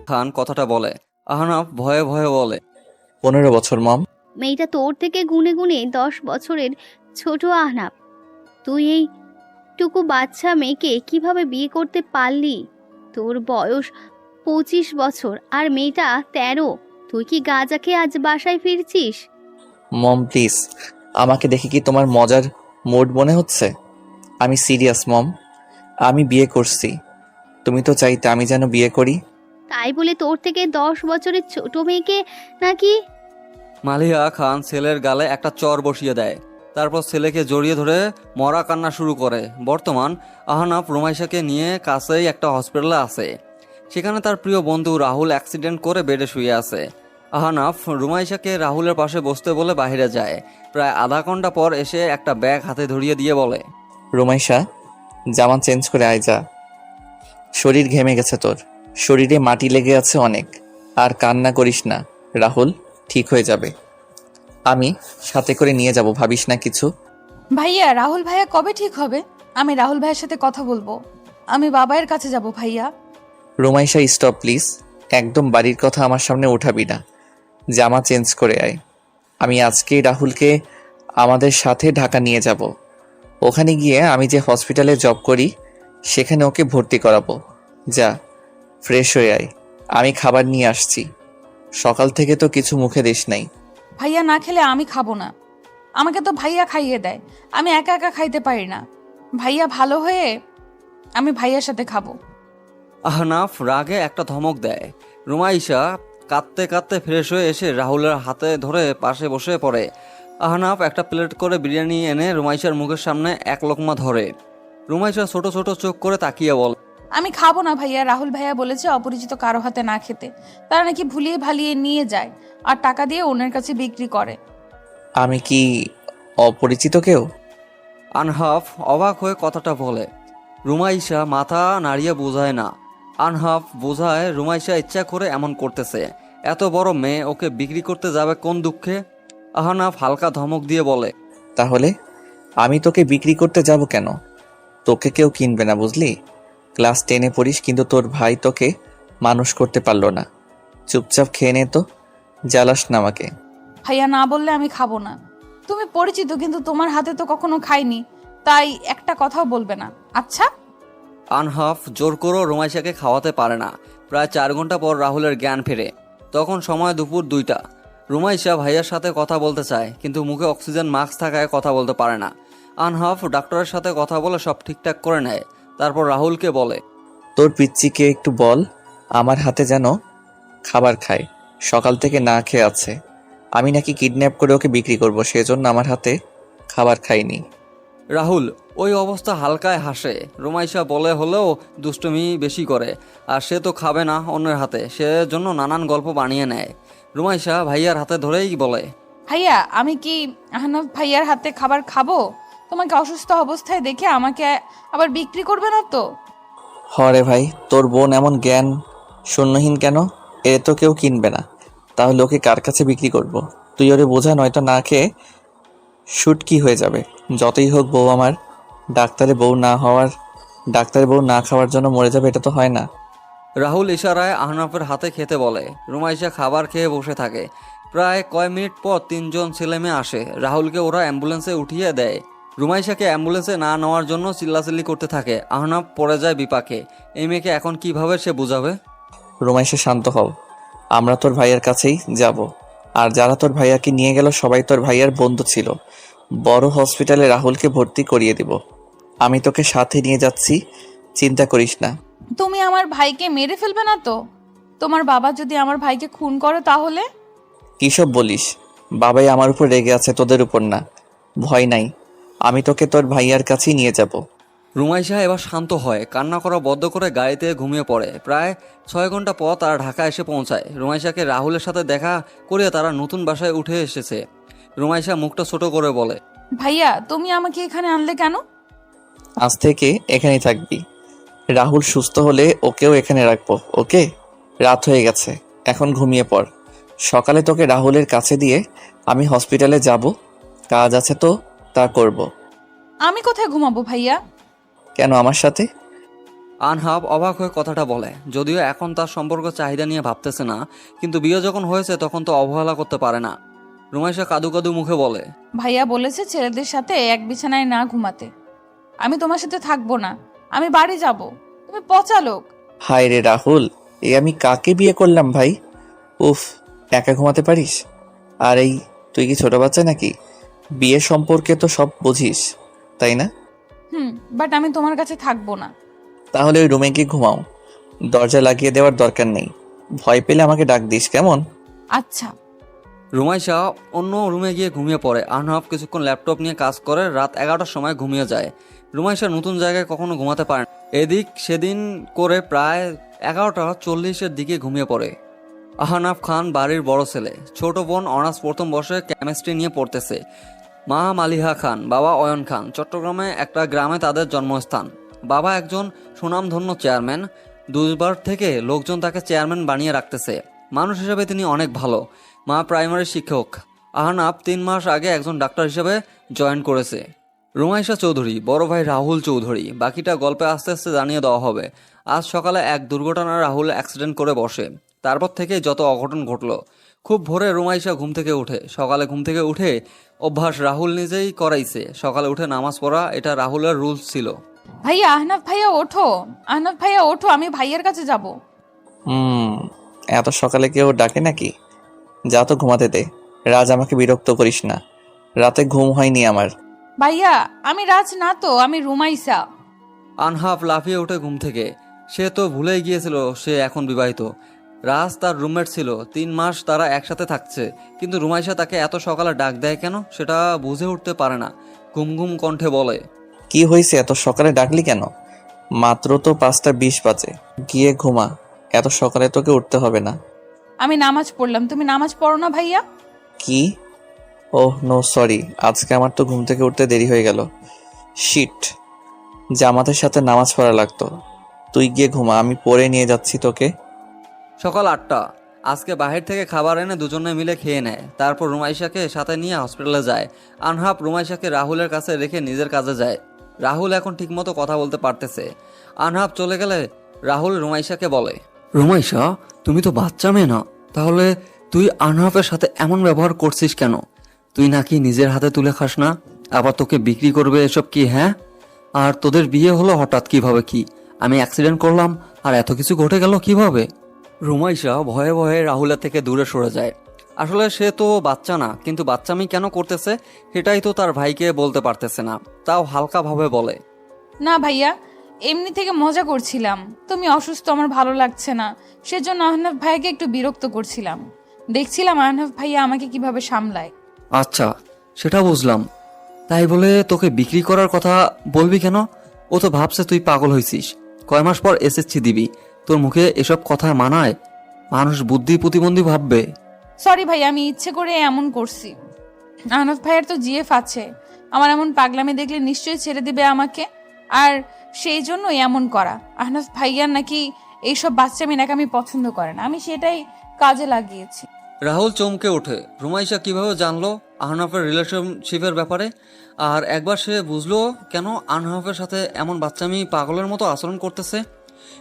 খান কথাটা বলে। আহনাফ ভয়ে ভয়ে বলে, 15 বছর মম। মেয়েটা তোর থেকে গুনে গুনে 10 বছরের ছোট আহনাব। তুই এইটুকু বাচ্চা মেয়েকে কিভাবে বিয়ে করতে পারলি? তোর বয়স 25 বছর আর মেয়েটা 13। তুই কি গাঁজা খেয়ে আজ বাসায় ফিরছিস? মম প্লিজ, আমাকে দেখে কি তোমার মজার মুড মনে হচ্ছে? আমি সিরিয়াস মম, আমি বিয়ে করছি। তুমি তো চাইতে আমি যেন বিয়ে করি। তাই বলে তোর থেকে 10 বছরের ছোট মেয়েকে নাকি? মালিহা খান ছেলের গালে একটা চর বসিয়ে দেয়। তারপর ছেলেকে জড়িয়ে ধরে মরা কান্না শুরু করে। বর্তমান আহনাফ রুমাইশাকে নিয়ে কাছেই একটা হসপিটালে আছে। সেখানে তার প্রিয় বন্ধু রাহুল অ্যাক্সিডেন্ট করে বেডে শুয়ে আছে। আহনাফ রুমাইশাকে রাহুলের পাশে বসতে বলে বাইরে যায়। প্রায় আধা ঘন্টা পর এসে একটা ব্যাগ হাতে ধরিয়ে দিয়ে বলে, রোমাইশা, জামা চেঞ্জ করে আয় যা। শরীর ঘেমে গেছে তোর, শরীরে মাটি লেগে আছে অনেক। আর কান্না করিস না রাহুল, ঠিক হয়ে যাবে। আমি সাথে করে নিয়ে যাব, ভাবিস না কিছু। ভাইয়া, রাহুল ভাইয়া কবে ঠিক হবে? আমি রাহুল ভাইয়ের সাথে কথা বলবো। আমি বাবাইয়ের কাছে যাব ভাইয়া। রোমাইশা স্টপ প্লিজ, একদম বাড়ির কথা আমার সামনে উঠাবি না। জামা চেঞ্জ করে আয়। আমি আজকেই রাহুলকে আমাদের সাথে ঢাকা নিয়ে যাব। ওখানে গিয়ে আমি যে হসপিটালে জব করি সেখানে ওকে ভর্তি করাবো। যা, ফ্রেশ হয়ে আয়, আমি খাবার নিয়ে আসছি। সকাল থেকে তো কিছু মুখে দিস নাই। ভাইয়া না খেলে আমি খাবো না। আমাকে তো ভাইয়া খাইয়ে দেয়, আমি একা একা খাইতে পারি না। ভাইয়া ভালো হয়ে আমি ভাইয়ার সাথে খাবো। আহনাফ রাগে একটা ধমক দেয়। রুমাইশা কাঁদতে কাঁদতে ফ্রেশ হয়ে এসে রাহুলের হাতে ধরে পাশে বসে পড়ে। আহনাফ একটা প্লেট করে বিরিয়ানি এনে রুমাইশার মুখের সামনে এক লোকমা ধরে। রুমাইশা ছোট ছোট চোখ করে তাকিয়ে বলে, আমি খাবো না ভাইয়া। রাহুল ভাইয়া বলেছে অপরিচিত কারো হাতে না খেতে। তারা নাকি ভুলিয়ে ভালিয়ে নিয়ে যায় আর টাকা দিয়ে অন্যের কাছে বিক্রি করে। আমি কি অপরিচিত কেউ? আনহাফ অবাক হয়ে কথাটা বলে। রুমাইশা মাথা নাড়িয়ে বোঝায় না। আনহাফ বোঝায় রুমাইশা ইচ্ছা করে এমন করতেছে। এত বড় মেয়ে ওকে বিক্রি করতে যাবে কোন দুঃখে? আহনাফ হালকা ধমক দিয়ে বলে, তাহলে আমি তোকে বিক্রি করতে যাব কেন? তোকে কেউ কিনবে না, বুঝলি? ক্লাস 10-এ পড়িস, কিন্তু তোর ভাই তোকে মানুষ করতে পারলো না। চুপচাপ খেয়ে নে তো, জ্বালাস না আমাকে। ভাইয়া না বললে আমি খাবো না। তুমি পরিচিত, কিন্তু তোমার হাতে তো কখনো খাইনি, তাই একটা কথাও বলবে না, আচ্ছা? আনহাফ জোর করেও রুমাইশাকে খাওয়াতে পারে না। প্রায় 4 ঘন্টা পর রাহুলের জ্ঞান ফেরে। তখন সময় দুপুর 2টা। রুমাইশা ভাইয়ার সাথে কথা বলতে চায়, কিন্তু মুখে অক্সিজেন মাস্ক থাকায় কথা বলতে পারে না। আনহাফ ডাক্তারের সাথে কথা বলে সব ঠিকঠাক করে নেয়। তারপর রাহুলকে বলে, তোর পিচ্চিকে একটু বল আমার হাতে যেন খাবার খায়। সকাল থেকে না খেয়ে আছে। আমি নাকি কিডন্যাপ করে ওকে বিক্রি করব, সেজন্য আমার হাতে খাবার খাইনি। রাহুল ওই অবস্থা হালকায় হাসে। রুমাইশা বলে হলেও দুষ্টুমি বেশি করে, আর সে তো খাবে না অন্যের হাতে, সেজন্য নানান গল্প বানিয়ে নেয়। রুমাইশা ভাইয়ার হাতে ধরেই বলে, ভাইয়া, আমি কি আহনাফ ভাইয়ার হাতে খাবার খাবো? তোমাকে অসুস্থ অবস্থায় দেখে আমাকে আবার বিক্রি করবে না তো? হরে ভাই, তোর বোন এমন জ্ঞান শূন্যহীন কেন? এ তো কেউ কিনবে না, তাহলে ওকে কার কাছে বিক্রি করব? তুই ওরে বোঝা, নয়তো না খেয়ে শুটকি হয়ে যাবে। যতই হোক বউ আমার, ডাক্তারের বউ না খাওয়ার জন্য মরে যাবে, এটা তো হয় না। রাহুল ইশারায় আহনাফের হাতে খেতে বলে। রুমাইশা খাবার খেয়ে বসে থাকে। প্রায় কয় মিনিট পর 3জন ছেলে মেয়ে আসে। রাহুলকে ওরা অ্যাম্বুলেন্সে উঠিয়ে দেয়। রুমাইশাকে অ্যাম্বুলেন্সে না নেওয়ার জন্য চিল্লাচিল্লি করতে থাকে। আহনাফ পড়ে যায় বিপাকে। এই মেয়েকে এখন কিভাবে সে বুঝাবে? রোমাইশা শান্ত হও, আমরা তোর ভাইয়ের কাছেই যাব। আর যারা তোর ভাইয়াকে নিয়ে গেল সবাই তোর ভাইয়ার বন্ধু ছিল। বড় হসপিটালে রাহুলকে ভর্তি করিয়ে দিব। আমি তোকে সাথে নিয়ে যাচ্ছি, চিন্তা করিস না। তুমি আমার ভাইকে মেরে ফেলবে না তো? তোমার বাবা যদি আমার ভাইকে খুন করে তাহলে? কিসব বলিস? বাবাই আমার উপর রেগে আছে, তোদের উপর না। ভয় নাই, আমি তোকে তোর ভাইয়ার কাছেই নিয়ে যাব। রুমাইশা এবার শান্ত হয়। কান্না করা বদ্ধ করে গাড়িতে ঘুমিয়ে পড়ে। প্রায় 6 ঘন্টা পর তারা ঢাকা এসে পৌঁছায়। রুমাইশাকে রাহুলের সাথে দেখা করে তারা নতুন বাসায় উঠে এসেছে। রুমাইশা মুখটা ছোট করে বলে, ভাইয়া, তুমি আমাকে এখানে আনলে কেন? আজ থেকে এখানেই থাকবি। রাহুল সুস্থ হলে ওকেও এখানে রাখবো, ওকে? রাত হয়ে গেছে, এখন ঘুমিয়ে পড়। সকালে তোকে রাহুলের কাছে দিয়ে আমি হসপিটালে যাব, কাজ আছে তো, তা করব। আমি কোথায় ঘুমাবো ভাইয়া? কেন আমার সাথে? আনহাব অবাক হয়ে কথাটা বলে, যদিও এখন তার সম্পর্ক চাহিদা নিয়ে ভাবতেছে না, কিন্তু বিয়ে যখন হয়েছে তখন তো অবহেলা করতে পারে না। রুমাইশা কাদু কাদু মুখে বলে, ভাইয়া বলেছে ছেলেদের সাথে এক বিছানায় না ঘুমাতে। আমি তোমার সাথে থাকবো না, আমি বাড়ি যাব। তুমি পচা লোক। হায় রে রাহুল, আমি কাকে বিয়ে করলাম ভাই? উফ, একা ঘুমাতে পারিস? আর তুই কি ছোট বাচ্চা নাকি? বিয়ে সম্পর্কে তো সব বুঝিস, তাই না? বাট আমি তোমার কাছে থাকবো না। তাহলে ওই রুমে গিয়ে ঘুমাও, দরজা লাগিয়ে দেওয়ার দরকার নেই। ভয় পেলে আমাকে ডাক দিস, কেমন? আচ্ছা। রুমাইশা অন্য রুমে গিয়ে ঘুমিয়ে পড়ে। আনহাব কিছুক্ষণ ল্যাপটপ নিয়ে কাজ করে রাত 11টার সময় ঘুমিয়ে যায়। রুমাইশা নতুন জায়গায় কখনো ঘুমাতে পারে না। এদিক সেদিন করে প্রায় 11:40-এর দিকে ঘুমিয়ে পড়ে। আহনাফ খান বাড়ির বড় ছেলে। ছোট বোন অনার্স প্রথম বর্ষে কেমিস্ট্রি নিয়ে পড়তেছে। মা মালিহা খান, বাবা অয়ন খান। চট্টগ্রামে একটা গ্রামে তাদের জন্মস্থান। বাবা একজন সুনামধন্য চেয়ারম্যান। দুবার থেকে লোকজন তাকে চেয়ারম্যান বানিয়ে রাখতেছে। মানুষ হিসেবে তিনি অনেক ভালো। মা প্রাইমারি শিক্ষক। আহনাফ 3 মাস আগে একজন ডাক্তার হিসেবে জয়েন করেছে। রুমাইশা চৌধুরী, বড় ভাই রাহুল চৌধুরী। বাকিটা গল্পে আস্তে আস্তে জানিয়ে দেওয়া হবে। আজ সকালে এক দুর্ঘটনায় রাহুল অ্যাক্সিডেন্ট করে বসে। তারপর থেকেই যত অঘটন ঘটলো। খুব ভোরে রুমাইশা ঘুম থেকে উঠে। সকালে ঘুম থেকে উঠে অভ্যাস রাহুল নিজেই করাইছে। সকালে উঠে নামাজ পড়া এটা রাহুলের রুলস ছিল। ভাইয়া, আহনাফ ভাইয়া ওঠো। আহনাফ ভাইয়া ওঠো, আমি ভাইয়ের কাছে যাব। এত সকালে কেউ ডাকে নাকি? যা তো ঘুমাতে দে। রাজ, আমাকে বিরক্ত করিস না, রাতে ঘুম হয়নি আমার। ভাইয়া, আমি রাজ না তো, আমি রুমাইসা। আনহাফ লাফিয়ে ওঠে ঘুম থেকে। সে তো ভুলেই গিয়েছিল সে এখন বিবাহিত। রাজ তার রুমমেট ছিল। 3 মাস তারা একসাথে থাকছে, কিন্তু রুমাইশা তাকে এত সকালে ডাক দেয় কেন সেটা বুঝে উঠতে পারে না। ঘুম ঘুম কণ্ঠে বলে, কি হয়েছে, এত সকালে ডাকলি কেন? মাত্র তো 5:20 বাজে, গিয়ে ঘুমা। এত সকালে তোকে উঠতে হবে না। আমি নামাজ পড়লাম, তুমি নামাজ পড়ো না ভাইয়া? কি? ওহ নো, সরি, আজকে আমার তো ঘুম থেকে উঠতে দেরি হয়ে গেল। শিট, জামাতের সাথে নামাজ পড়া লাগতো। তুই গিয়ে ঘুমা, আমি পড়ে নিয়ে যাচ্ছি তোকে। সকাল 8টা। আজকে বাহির থেকে খাবার এনে দুজনে মিলে খেয়ে নেয়। তারপর রুমাইশাকে সাথে নিয়ে হসপিটালে যায়। আনহাব রুমাইশাকে রাহুলের কাছে রেখে নিজের কাজে যায়। রাহুল এখন ঠিকমতো কথা বলতে পারতেছে। আনহাব চলে গেলে রাহুল রুমাইশাকে বলে, রুমাইশা, তুমি তো বাচ্চা মেয়ে না, তাহলে তুই আনহাবের সাথে এমন ব্যবহার করছিস কেন? তুই নাকি নিজের হাতে তুলে খাস না? আবার তোকে বিক্রি করবে এসব কি? হ্যাঁ, আর তোদের বিয়ে হলো হঠাৎ কিভাবে? কি আমি অ্যাক্সিডেন্ট করলাম আর এত কিছু ঘটে গেল কিভাবে? রুমাইশা ভয়ে ভয়ে রাহুলের থেকে দূরে সরে যায়। আসলে সে তো বাচ্চা না, কিন্তু বাচ্চামি কেন করতেছে সেটাই তো তার ভাইকে বলতে পারতেছে না। তাও হালকাভাবে বলে, না ভাইয়া, এমনি থেকে মজা করছিলাম। তুমি অসুস্থ, আমার ভালো লাগছে না, সেজন্য আহনাফ ভাইয়াকে একটু বিরক্ত করছিলাম। দেখছিলাম আহনাফ ভাইয়া আমাকে কিভাবে সামলায়। আচ্ছা, সেটা বুঝলাম। তাই বলে তোকে বিক্রি করার কথা বলবি কেন? ও তো ভাবছে তুই পাগল হয়েছিস। কয় মাস পর এসএসসি দিবি, তোর মুখে এসব কথা মানায়? মানুষ বুদ্ধি প্রতিবন্ধী ভাববে। সরি ভাই, আমি ইচ্ছে করে এমন করছি। আহনাফ ভাইয়ার তো জিএফ আছে, আমার এমন পাগলামি দেখলে নিশ্চয়ই ছেড়ে দিবে আমাকে। আর সেই জন্যই এমন করা। আহনাফ ভাইয়ার নাকি এইসব বাচ্চামি নাকি পছন্দ করে না, আমি সেটাই কাজে লাগিয়েছি। রাহুল চমকে ওঠে। রুমাইশা কিভাবে জানলো আহনাফের রিলেশনশিপের ব্যাপারে? আর একবার সে বুঝলো কেন আহনাফের সাথে এমন বাচ্চামি পাগলের মতো আচরণ করতেছে।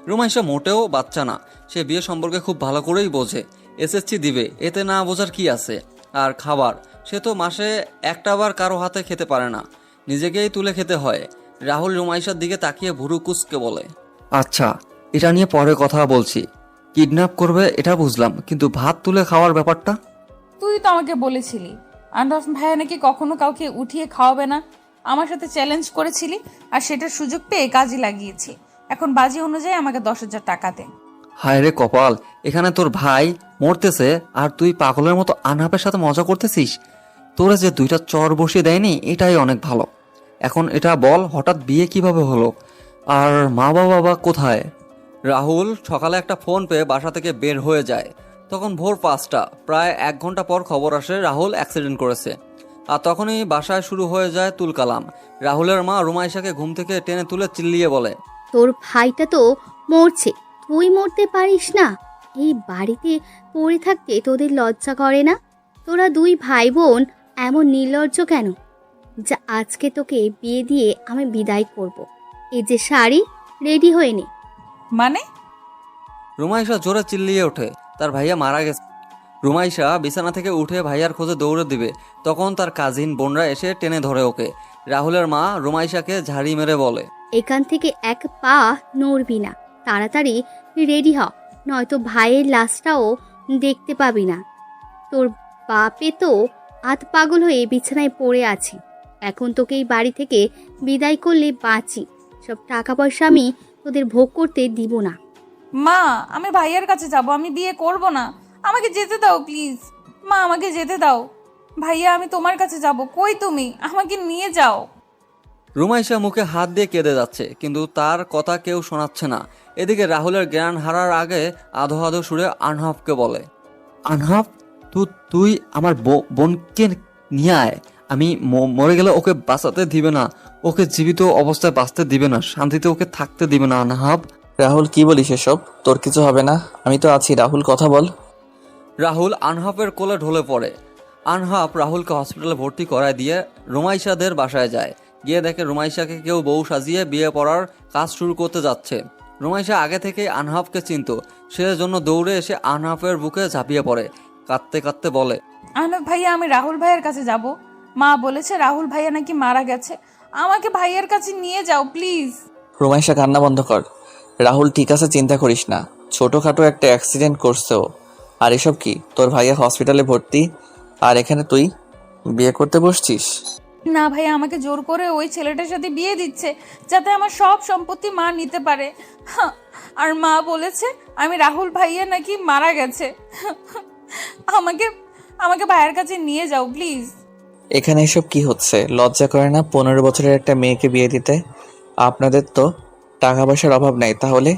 রুমাইশা মোটেও বাচ্চা না, সে বিয়ে সম্পর্কে খুব ভালো করেই বোঝে। এসএসসি দিবে, এতে না বোঝার কি আছে? আর খাবার, সে তো মাসে একটাবার কারো হাতে খেতে পারে না, নিজেকেই তুলে খেতে হয়। রাহুল রুমাইশার দিকে তাকিয়ে ভুরু কুঁচকে বলে, আচ্ছা, এটা নিয়ে পরে কথা বলছি। কিডন্যাপ করবে এটা বুঝলাম, কিন্তু ভাত তুলে খাওয়ার ব্যাপারটা? তুই তো আমাকে বলেছিলি আহনাফ ভাইয়া নাকি কখনো কাউকে উঠিয়ে খাওয়াবে না। আমার সাথে চ্যালেঞ্জ করেছিলি, আর সেটার সুযোগ পেয়ে কাজে লাগিয়েছি। এখন বাজি অনুযায়ী আমাকে 10,000 টাকা দে। হায় রে কপাল, এখানে তোর ভাই মরতেছে আর তুই পাগলের মতো আনহাপের সাথে মজা করতেছিস। তোরা যে 2টা চর বসিয়ে দেয়নি এটাই অনেক ভালো। এখন এটা বল, হঠাৎ বিয়ে কিভাবে হলো? আর মা বাবা কোথায়? রাহুল সকালে একটা ফোন পেয়ে বাসা থেকে বের হয়ে যায়। তখন ভোর 5টা। প্রায় 1 ঘন্টা পর খবর আসে রাহুল অ্যাক্সিডেন্ট করেছে। আর তখনই বাসায় শুরু হয়ে যায় তুলকালাম। রাহুলের মা রুমাইশাকে ঘুম থেকে টেনে তুলে চিল্লিয়ে বলে, তোর ভাইটা তো মরছে, তুই মরতে পারিস না? এই বাড়িতে পড়ে থাকতে তোদের লজ্জা করে না? তোরা 2 ভাই বোন এমন নির্লজ্জ কেন? যা, আজকে তোকে বিয়ে দিয়ে আমি বিদায় করব। এই যে শাড়ি, রেডি হয়ে নে। মানে? রুমাইশা জোরে চিল্লিয়ে ওঠে, তার ভাইয়া মারা গেছে। রুমাইশা বিছানা থেকে উঠে ভাইয়ার খোঁজে দৌড়ে দিবে, তখন তার কাজিন বোনরা এসে টেনে ধরে ওকে। রাহুলের মা রুমাইশাকে ঝাড়ি মেরে বলে, এখান থেকে এক পা নড়বি না, তাড়াতাড়ি রেডি হ, নয়তো ভাইয়ের লাশটাও দেখতে পাবি না। তোর বাপে তো আধ পাগল হয়ে বিছানায় পড়ে আছে, এখন তোকে এই বাড়ি থেকে বিদায় করলে বাঁচি, সব টাকা পয়সা আমি তোদের ভোগ করতে দিব না। মা, আমি ভাইয়ার কাছে যাব, আমি বিয়ে করব না, আমাকে যেতে দাও প্লিজ। মা, আমাকে যেতে দাও। ভাইয়া, আমি তোমার কাছে যাব। কই তুমি? আমাকে নিয়ে যাও। রুমাইশা মুখে হাত দিয়ে কেঁদে যাচ্ছে, কিন্তু তার কথা কেউ শোনাচ্ছে না। এদিকে রাহুলের জ্ঞান হারার আগে আধো আধো সুরে আনহাফকে বলে, আনহাফ, তুই আমার বোনকে নিয়ে আয়। আমি মরে গেলে ওকে বাঁচাতে দিবে না, ওকে জীবিত অবস্থায় বাঁচতে দিবে না, শান্তিতে ওকে থাকতে দিবে না। আনহাফ। রাহুল, কি বলিস এসব? তোর কিছু হবে না, আমি তো আছি। রাহুল, কথা বল। রাহুল আনহাফের কোলে ঢলে পড়ে। আনহাফ রাহুলকে হসপিটালে ভর্তি করায় দিয়ে রুমাইশাদের বাসায় যায়। গিয়ে দেখে রুমাইশাকে কেউ বউ সাজিয়ে বিয়ে পড়ার কাজ শুরু করতে যাচ্ছে। রুমাইশা আগে থেকেই আনহাফকে চিনত, সেজন্য দৌড়ে এসে আনহাফের বুকে ঝাঁপিয়ে পড়ে, কাঁদতে কাঁদতে বলে, আহনাফ ভাইয়া, আমি রাহুল ভাইয়ের কাছে যাব। মা বলেছে রাহুল ভাইয়া নাকি মারা গেছে, আমাকে ভাইয়ার কাছে নিয়ে যাও প্লিজ। রুমাইশা, কান্না বন্ধ কর। রাহুল ঠিক আছে, চিন্তা করিস না। ছোটখাটো একটা অ্যাক্সিডেন্ট করছে ও। আর এসব কি? তোর ভাইয়া হসপিটালে ভর্তি, আর এখানে তুই বিয়ে করতে বসছিস? না ভাইয়া, আমাকে জোর করে ওই ছেলেটার সাথে বিয়ে দিচ্ছে, যাতে আমার সব সম্পত্তি মা নিতে পারে। আর মা বলেছে আমি রাহুল ভাইয়া নাকি মারা গেছে। আমাকে আমাকে ভাইয়ের কাছে নিয়ে যাও প্লিজ। এখানে এসব কি হচ্ছে? লজ্জা করে না 15 বছরের একটা মেয়েকে বিয়ে দিতে? আপনাদের তো টাকা পয়সার অভাব নাই, তাহলে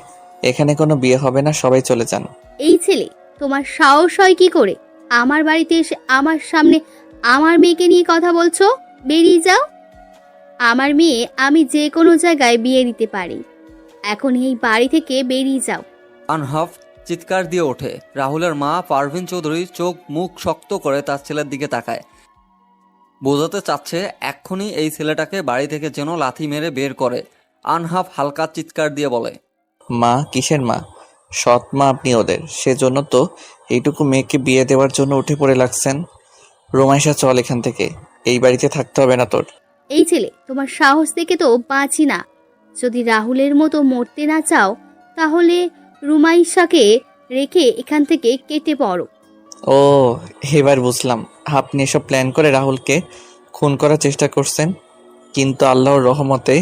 এখানে কোনো বিয়ে হবে না, সবাই চলে যান। এই ছেলে, তোমার সাহস হয় কি করে আমার বাড়িতে এসে আমার সামনে আমার মেয়েকে নিয়ে কথা বলছো? বেরিয়ে যাও। আমার মেয়ে আমি যে কোনো জায়গায় বিয়ে দিতে পারি, এখন এই বাড়ি থেকে বেরিয়ে যাও। আনহাফ চিৎকার দিয়ে ওঠে। রাহুলের মা পারভিন চৌধুরী চোখ মুখ শক্ত করে তার ছেলের দিকে তাকায়, বোঝাতে চাচ্ছে এক্ষুনি এই ছেলেটাকে বাড়ি থেকে যেন লাথি মেরে বের করে। আনহাফ হালকা চিৎকার দিয়ে বলে, মা? কিসের মা? সৎ মা আপনি ওদের, সেজন্য তো এইটুকু মেয়েকে বিয়ে দেওয়ার জন্য উঠে পড়ে লাগছেন। রোমাইশা, চল এখান থেকে, এই বাড়িতে থাকতে হবে না তোর। এই ছেলে, তোমার সাহস দেখে তো বাঁচি না। যদি রাহুলের মতো মরতে না চাও, তাহলে রুমাইশাকে রেখে এখান থেকে কেটে পড়ো। ও, এবার বুঝলাম। আপনি এসব প্ল্যান করে রাহুলকে খুন করার চেষ্টা করছেন, কিন্তু আল্লাহর রহমতে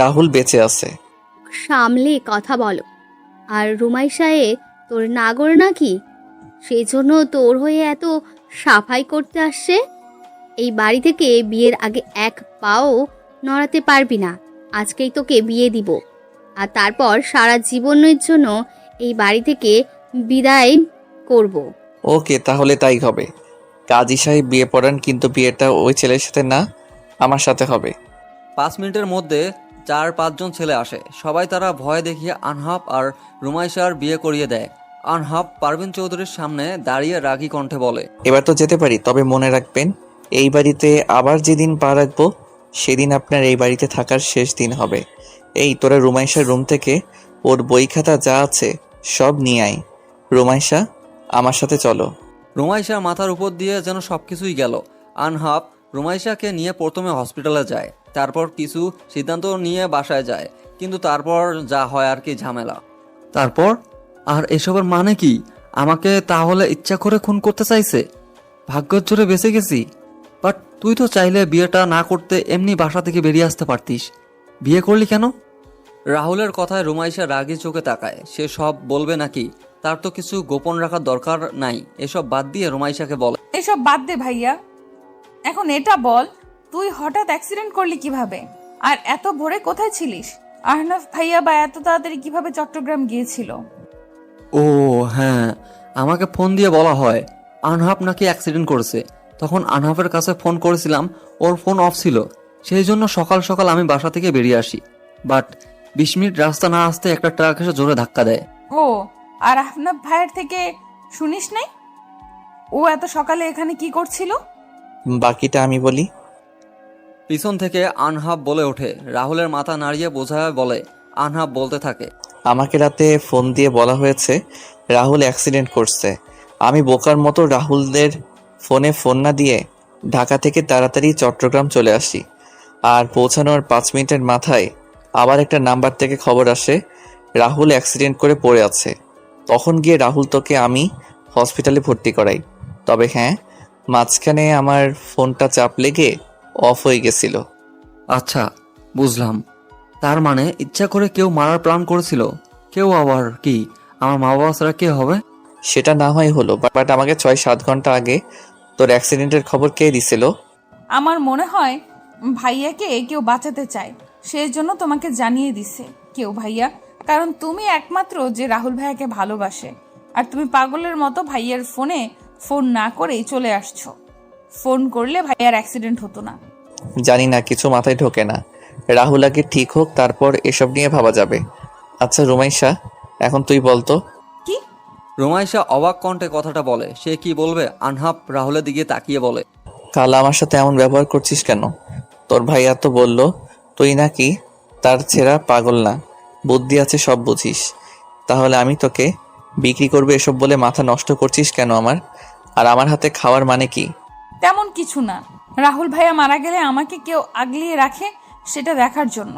রাহুল বেঁচে আছে। সামলে কথা বলো। আর রুমাইশায়ে তোর নাগর নাকি? সেজন্য তোর হয়ে এত সাফাই করতে আসছে। এই বাড়ি থেকে বিয়ের আগে এক পাও নড়াতে পারবি না। আজকেই তোকে বিয়ে দিব, আর তারপর সারা জীবনের জন্য এই বাড়ি থেকে বিদায় করব। ওকে, তাহলে তাই হবে। কাজী সাহেব বিয়ে পড়ান, কিন্তু বিয়েটা ওই ছেলের সাথে না, আমার সাথে হবে। 5 মিনিটের মধ্যে 4-5 জন ছেলে আসে। সবাই তারা ভয় দেখিয়ে আনহাফ আর রুমাইশার বিয়ে করিয়ে দেয়। আনহাফ পারভিন চৌধুরীর সামনে দাঁড়িয়ে রাগী কণ্ঠে বলে, এবার তো যেতে পারি, তবে মনে রাখবেন এই বাড়িতে আবার যেদিন পা রাখবো সেদিন আপনার এই বাড়িতে থাকার শেষ দিন হবে। এই, তোরা রুমাইশার রুম থেকে ওর বই খাতা যা আছে সব নিয়ে আয়। রুমাইশা, আমার সাথে চলো। রুমাইশার মাথার উপর দিয়ে যেন সবকিছুই গেল। আনহাফ রুমাইশাকে নিয়ে প্রথমে হসপিটালে যায়, তারপর কিছু সিদ্ধান্ত নিয়ে বাসায় যায়, কিন্তু তারপর যা হয় আর কি ঝামেলা। তারপর আর এসবের মানে কি? আমাকে তাহলে ইচ্ছা করে খুন করতে চাইছে? ভাগ্যের জোরে বেঁচে গেছি। বাট তুই তো চাইলে বিয়েটা না করতে এমনি বাসা থেকে বেরিয়ে আসতে পারতিস, বিয়ে করলি কেন? রাহুলের কথায় রুমাইশা রাগী চোখে তাকায়। সে সব বলবে নাকি? তার তো কিছু গোপন রাখার দরকার নাই। এসব বাদ দিয়ে রুমাইশাকে বলে, এসব বাদ দে ভাইয়া, এখন এটা বল, তুই হঠাৎ অ্যাক্সিডেন্ট করলি কিভাবে? আর এত ভোরে কোথায় ছিলিস? আহনাফ ভাইয়া বা এত তাড়াতাড়ি কিভাবে চট্টগ্রাম গিয়েছিল? ও হ্যাঁ, আমাকে ফোন দিয়ে বলা হয় আনহাফ নাকি অ্যাক্সিডেন্ট করেছে। তখন আনহাফের কাছে ফোন করেছিলাম, ওর ফোন অফ ছিল, সেই জন্য সকাল সকাল আমি বাসা থেকে বেরিয়ে আসি। বাট 20 মিনিট রাস্তা না আসতে একটা ট্রাক এসে জোরে ধাক্কা দেয়। ও, আর আহনাফ ভাইয়ের থেকে শুনিস নাই ও এত সকালে এখানে কি করছিল? বাকিটা আমি বলি। পিছন থেকে আনহাফ বলে ওঠে। রাহুলের মাথা নাড়িয়ে বোঝায় বলে। আনহাফ বলতে থাকে, আমাকে রাতে ফোন দিয়ে বলা হয়েছে রাহুল অ্যাক্সিডেন্ট করছে। আমি বোকার মতো রাহুলদের ফোন না দিয়ে ঢাকা থেকে তাড়াতাড়ি চট্টগ্রাম চলে আসি। আর পৌঁছানোর 5 মিনিটের মাথায় আবার একটা নাম্বার থেকে খবর আসে রাহুল অ্যাক্সিডেন্ট করে পড়ে আছে। তখন গিয়ে রাহুল তোকে আমি হসপিটালে ভর্তি করাই। তবে হ্যাঁ, মাঝখানে আমার ফোনটা চাপ লেগে অফ হয়ে গেছিল। আচ্ছা, বুঝলাম। তার মানে ইচ্ছা করে কেউ মারার প্ল্যান করেছিল। কেউ আবার কি? আমার মা বাবা ছাড়া কে হবে? সেটা না হয় হলো, বাট আমাকে 6-7 ঘন্টা আগে তোর অ্যাক্সিডেন্টের খবর কে দিছিল? আমার মনে হয় ভাইয়াকে কেউ বাঁচাতে চায়, সেই জন্য তোমাকে জানিয়ে দিছে কেউ ভাইয়া। কারণ তুমি একমাত্র যে রাহুল ভাইয়াকে ভালোবাসে, আর তুমি পাগলের মতো ভাইয়ার ফোনে ফোন না করেই চলে আসছো। ফোন করলে ভাইয়ার অ্যাক্সিডেন্ট হতো না। জানি না, কিছু মাথায় ঢোকে না। রাহুল আগে ঠিক হোক, তারপর এসব নিয়ে ভাবা যাবে। আচ্ছা রুমাইশা, এখন তুই বলতো। কি? রোমাইশা অবাক কণ্ঠে কথাটা বলে। সে কি বলবে? আনহাপ রাহুলের দিকে তাকিয়ে বলে, কাল আমার সাথে এমন ব্যবহার করছিস কেন? তোর ভাইয়া তো বললো তুই নাকি তার ছেঁড়া পাগল না, বুদ্ধি আছে, সব বুঝিস। তাহলে আমি তোকে বিক্রি করবে এসব বলে মাথা নষ্ট করছিস কেন আমার? আর আমার হাতে খাওয়ার মানে কি? তেমন কিছু না, রাহুল ভাইয়া মারা গেলে আমাকে কেউ আগলিয়ে রাখে সেটা দেখার জন্য।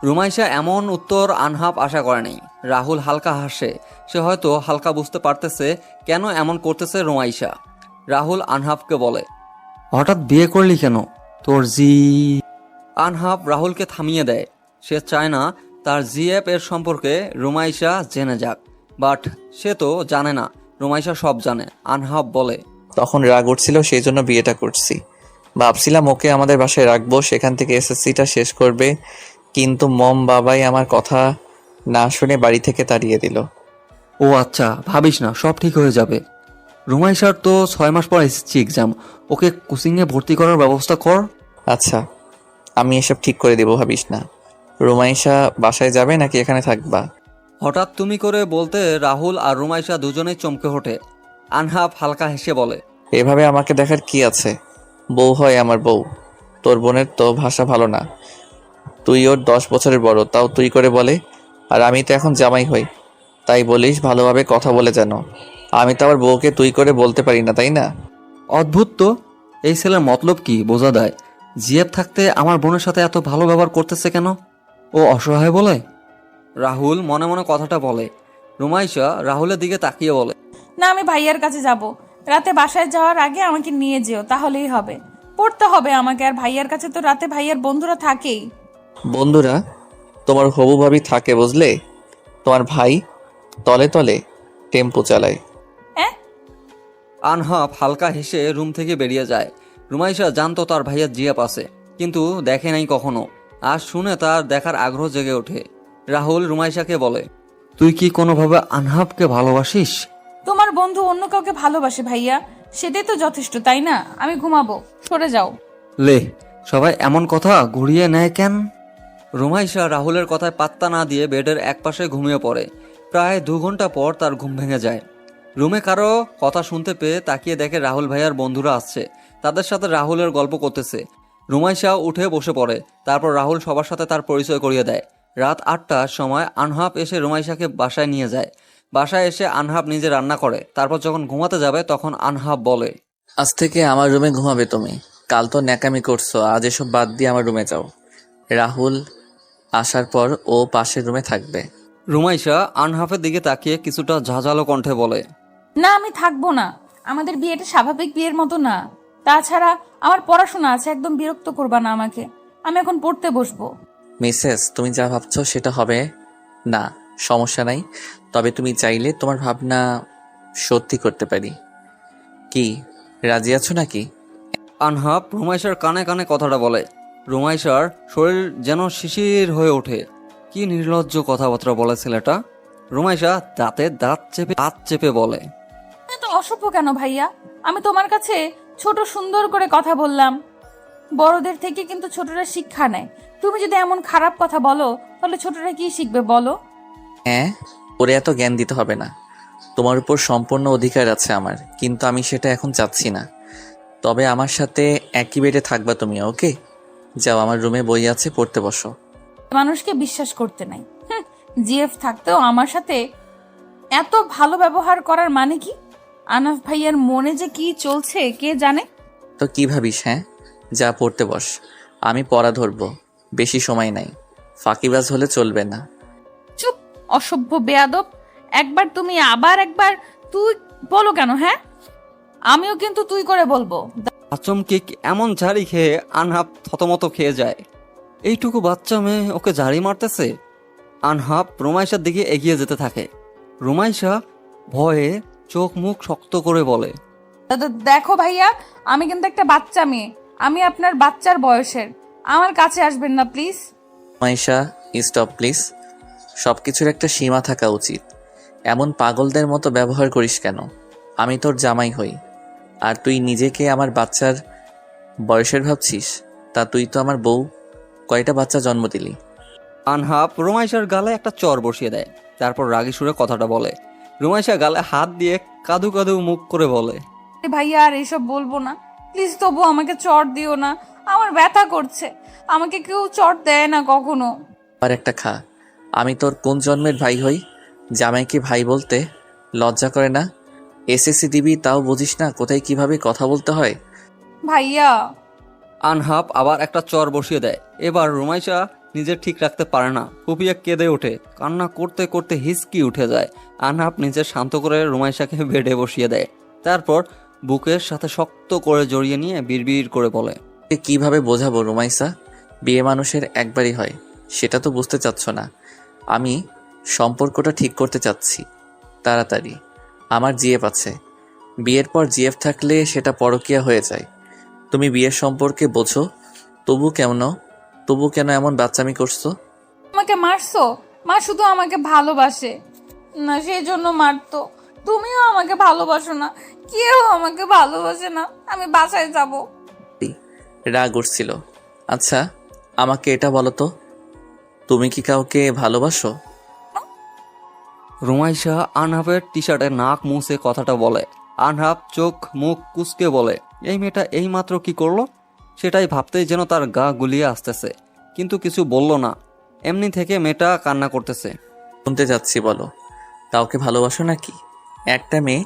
রোমাইশা এমন উত্তর আনহাপ আশা করেনি। রাহুল হালকা হাসে। সে হয়তো হালকা বুঝতে পারতেছে কেন এমন করতেছে রোমাইশা। রাহুল আনহাপকে বলে, হঠাৎ বিয়ে করলি কেন? তোর জি। আনহাপ রাহুলকে থামিয়ে দেয়। সে চায় না তার জিএফ এর সম্পর্কে রোমাইশা জেনে যাক, বাট সে তো জানে না। রোমাইশা সব জানে। আনহাপ বলে, তখন রাগ উঠছিল, সেই জন্য বিয়েটা করছি। ভাবছিলাম ওকে আমাদের বাসায় রাখবো, সেখান থেকে এসএসসিটা শেষ করবে, কিন্তু মম বাবাই আমার কথা না শুনে বাড়ি থেকে তাড়িয়ে দিল। ও আচ্ছা, ভাবিস না, সব ঠিক হয়ে যাবে। রোমাইশার তো 6 মাস পর এসএসসি এক্সাম। ওকে কোচিংয়ে ভর্তি করার ব্যবস্থা কর। আচ্ছা, আমি এসব ঠিক করে দেবো, ভাবিস না। রুমাইশা বাসায় যাবে নাকি এখানে থাকবা? হঠাৎ তুমি করে বলতে রাহুল আর রুমাইশা দুজনেই চমকে ওঠে। আনহাফ হালকা হেসে বলে, এভাবে আমাকে দেখার কি আছে? বউ হয় আমার বউ। তোর বোনের তো ভাষা ভালো না। তুই ওর 10 বছরের বড়, তাও তুই করে বলে। আর আমি তো এখন জামাই হই, তাই বলিস ভালোভাবে কথা বলে যেন। আমি তো আবার বউকে তুই করে বলতে পারি না, তাই না? অদ্ভুত তো, এই ছেলের মতলব কি বোঝা দেয়। জিএফ থাকতে আমার বোনের সাথে এত ভালো ব্যবহার করতেছে কেন? ও অসহায় বলে? রাহুল মনে মনে কথাটা বলে। রুমাইশা রাহুলের দিকে তাকিয়ে বলে, না, আমি ভাইয়ার কাছে যাব। রাতে বাসায় যাওয়ার আগে আমাকে নিয়ে যেও, তাহলেই হবে। পড়তে হবে আমাকে, আর ভাইয়ার কাছে তো রাতে ভাইয়ার বন্ধুরা থাকেই। বন্ধুরা? তোমার হবু ভাবি থাকে বুঝলে। তোমার ভাই তলে তলে টেম্পো চালায়। হ্যাঁ? আনহাফ হালকা হেসে রুম থেকে বেরিয়ে যায়। রুমাইশা জানতো তার ভাইয়ের জিএফ আছে, কিন্তু দেখে নাই কখনো। আজ শুনে তার দেখার আগ্রহ জেগে ওঠে। রাহুল রুমাইশাকে বলে, তুই কি কোনোভাবে আনহাফকে ভালোবাসিস? তোমার বন্ধু অন্য কাউকে ভালোবাসে ভাইয়া, সেটাই তো যথেষ্ট, তাই না? আমি ঘুমাবো, সরে যাও। লে, সবাই এমন কথা ঘুরিয়ে নেয় কেন? রুমাইশা রাহুলের কথায় পাত্তা না দিয়ে বেডের একপাশে ঘুমিয়ে পড়ে। প্রায় 2 ঘন্টা পর তার ঘুম ভেঙে যায়। রুমে কারো কথা শুনতে পেয়ে তাকিয়ে দেখে রাহুল ভাইয়ার বন্ধুরা আসছে। তাদের সাথে রাহুলের গল্প করতেছে। রুমাইশা উঠে বসে পড়ে। তারপর রাহুল সবার সাথে তার পরিচয় করিয়ে দেয়। রাত 8টার সময় আনহাব এসে রুমাইশাকে বাসায় নিয়ে যায়। বাসায় এসে আনহাব নিজে রান্না করে। তারপর যখন ঘুমাতে যাবে তখন আনহাব বলে, আজ থেকে আমার রুমে ঘুমাবে তুমি। কাল তো ন্যাকামি করছো, আজ এসব বাদ দিয়ে আমার রুমে যাও। রাহুল আসার পর ও পাশের রুমে থাকবে। রুমাইশা আনহাফের দিকে তাকিয়ে কিছুটা ঝাঁঝালো কণ্ঠে বলে, না, আমি থাকবো না। আমাদের বিয়েটা স্বাভাবিক বিয়ের মতো না। তাছাড়া আমার পড়াশোনা আছে, একদম বিরক্ত করবা না আমাকে। আমি এখন পড়তে বসবো। মিসেস, তুমি যা ভাবছো সেটা হবে না, সমস্যা নাই। তবে তুমি চাইলে তোমার ভাবনা সত্যি করতে পারি। কি রাজি আছো নাকি? আনহাব রুমাইশার কানে কানে কথাটা বলে। রুমাইশার শরীর যেন শিশির হয়ে ওঠে। কি নির্লজ্জ কথাবার্তা বলে ছেলেটা। রুমাইশা দাঁতে দাঁত চেপে বলে, এত অসভ্য কেন ভাইয়া? আমি তোমার কাছে ছোট সুন্দর করে কথা বললাম। বড়দের থেকে কিন্তু ছোটরা শিক্ষা নেয়। তুমি যদি এমন খারাপ কথা বলো, তাহলে ছোটরা কি শিখবে বলো? হ্যাঁ, ওরে এত জ্ঞান দিতে হবে না। তোমার উপর সম্পূর্ণ অধিকার আছে আমার, কিন্তু আমি সেটা এখন চাচ্ছি না। তবে আমার সাথে একই বেডে থাকবা তুমি, ওকে? যাও, আমার রুমে বই আছে, পড়তে বসো। মানুষকে বিশ্বাস করতে নাই। জিএফ থাকতেও আমার সাথে এত ভালো ব্যবহার করার মানে কি? আনাফ ভাইয়ার মনে যে কি চলছে কে জানে। তো কি ভাবিস? হ্যাঁ, যা পড়তে বস, আমি পড়া ধরবো। বেশি সময় নাই, ফাঁকিবাজ হলে চলবে না। চুপ, অসভ্য বেয়াদব। একবার তুমি আবার একবার তুই বলো কেন? হ্যাঁ, আমিও কিন্তু তুই করে বলবো। আচমকে এমন ঝাড়ি খেয়ে আনহাব থতমত খেয়ে যায়। এইটুকু বাচ্চা মেয়ে ওকে ঝাড়ি মারতেছে। আনহাব রুমাইশার দিকে এগিয়ে যেতে থাকে। রুমাইশা ভয়ে চোখ মুখ শক্ত করে বলে, দেখো ভাইয়া, আমি কিন্তু একটা বাচ্চা মেয়ে, আমি আপনার বাচ্চার বয়সের, আমার কাছে আসবেন না প্লিজ। Maisha, stop please. সব কিছুর একটা সীমা থাকা উচিত। এমন পাগলদের মতো ব্যবহার করিস কেন? আমি তোর জামাই হই, আর তুই নিজেকে আমার বাচ্চার বয়সের ভাবছিস? তা তুই তো আমার বউ, কয়টা বাচ্চা জন্ম দিলি? আনহাব রুমাইশার গালে একটা চর বসিয়ে দেয়। তারপর রাগী সুরে কথাটা বলে। রুমাইশা গালে হাত দিয়ে কাদু কাদু মুখ করে বলে, ভাইয়া আর এসব বলবো না প্লিজ, তবু আমাকে চট দিও না, আমার ব্যথা করছে। আমাকে কেউ চট দেয় না কখনো। আর একটা খা। আমি তোর কোন জন্মের ভাই হই? জামাইকে ভাই বলতে লজ্জা করে না? এসএসসি দিবি তাও বুঝিস না কোথায় কিভাবে কথা বলতে হয়? ভাইয়া আনহাব আবার একটা চর বসিয়ে দেয়। এবার রুমাইশা নিজে ঠিক রাখতে পারে না, ফুপিয়ে কেঁদে ওঠে। কান্না করতে করতে হিসকি উঠে যায়। আনহাব নিজে শান্ত করে রুমাইশাকে বেডে বসিয়ে দেয়। তারপর বুকের সাথে শক্ত করে জড়িয়ে নিয়ে বিড়বিড় করে বলে, এ কিভাবে বোঝাবো রুমাইসা? বিয়ে মানুষের একবারই হয়, সেটা তো বুঝতে চাচ্ছ না। আমি সম্পর্কটা ঠিক করতে চাচ্ছি তাড়াতাড়ি। আমার জিএফ আছে, বিয়ের পর জিএফ থাকলে সেটা পরকীয়া হয়ে যায়। তুমি বিয়ের সম্পর্কে বোঝো, তবু কেন এমন বাচ্চামি করছো? আমাকে মারছো? মা শুধু আমাকে ভালোবাসে না, সেই জন্য মারতো। তুমিও আমাকে ভালোবাসো না, কেউ আমাকে ভালোবাসে না। আমি বাসায় যাব। রাগ উঠছিল। আচ্ছা, আমাকে এটা বলো তো, তুমি কি কাউকে ভালোবাসো? রুমাইশা আনহাবের টি শার্টে নাক মুছে কথাটা বলে। আনহাব চোখ মুখ কুঁচকে বলে, এই মেয়েটা এই মাত্র কি করলো? সেটাই ভাবতেই যেন তার গা গুলিয়ে আসতেছে, কিন্তু কিছু বলল না। এমনি থেকে মেয়েটা কান্না করতেছে। শুনতে যাচ্ছি, বলো, কাউকে ভালোবাসো নাকি? একটা মেয়ে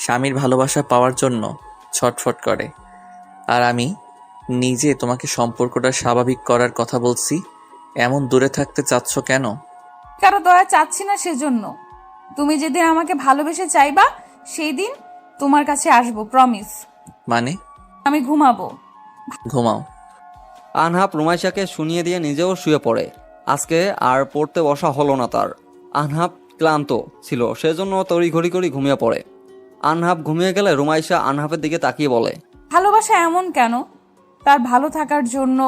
স্বামীর ভালোবাসা পাওয়ার জন্য ছটফট করে, আর আমি নিজে তোমাকে সম্পর্কটা স্বাভাবিক করার কথা বলছি। এমন দূরে থাকতে চাচ্ছ কেন? কারো দয়া চাচ্ছি না সেজন্য। তুমি যেদিন আমাকে ভালোবেসে চাইবা সেই দিন তোমার কাছে আসবো, প্রমিস। মানে? আমি ঘুমাবো। ঘুমাও। আনহাব রুমাইশাকে শুনিয়ে দিয়ে নিজেও শুয়ে পড়ে। আজকে আর পড়তে বসা হলো না তার। আনহাব ক্লান্ত ছিল, সেজন্য তড়িঘড়ি করে ঘুমিয়ে পড়ে। আনহাব ঘুমিয়ে গেলে রুমাইশা আনহাবের দিকে তাকিয়ে বলে, ভালোবাসা এমন কেন? তার ভালো থাকার জন্য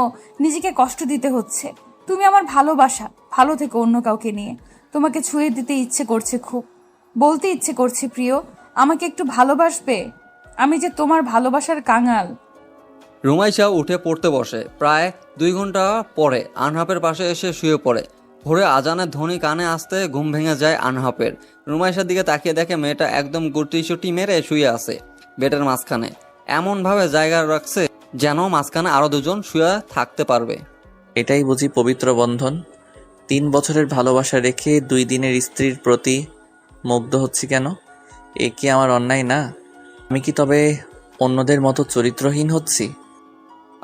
নিজেকে কষ্ট দিতে হচ্ছে। তুমি আমার ভালোবাসা, ভালো থেকে অন্য কাউকে নিয়ে। তোমাকে ছুঁয়ে দিতে ইচ্ছে করছে, খুব বলতে ইচ্ছে করছে, প্রিয় আমাকে একটু ভালোবাসবে। আমি যে তোমার ভালোবাসার কাঙাল। রুমাইশা উঠে পড়তে বসে। প্রায় 2 ঘন্টা পরে আনহাবের পাশে এসে শুয়ে পড়ে। ভোরে আজানের ধ্বনি কানে আসতে ঘুম ভেঙে যায় আনহাবের। রুমাইশার দিকে তাকিয়ে দেখে মেয়েটা একদম গুটিসুটি মেরে শুয়ে আছে বেডের মাঝখানে। এমনভাবে জায়গা রাখছে যেন মাঝখানে আরো 2 জন শুয়ে থাকতে পারবে। এটাই বুঝি পবিত্র বন্ধন? 3 বছরের ভালোবাসা রেখে 2 দিনের স্ত্রীর প্রতি মুগ্ধ হচ্ছি কেন? এ কি আমার অন্যায় না? আমি কি তবে অন্যদের মতো চরিত্রহীন হচ্ছি?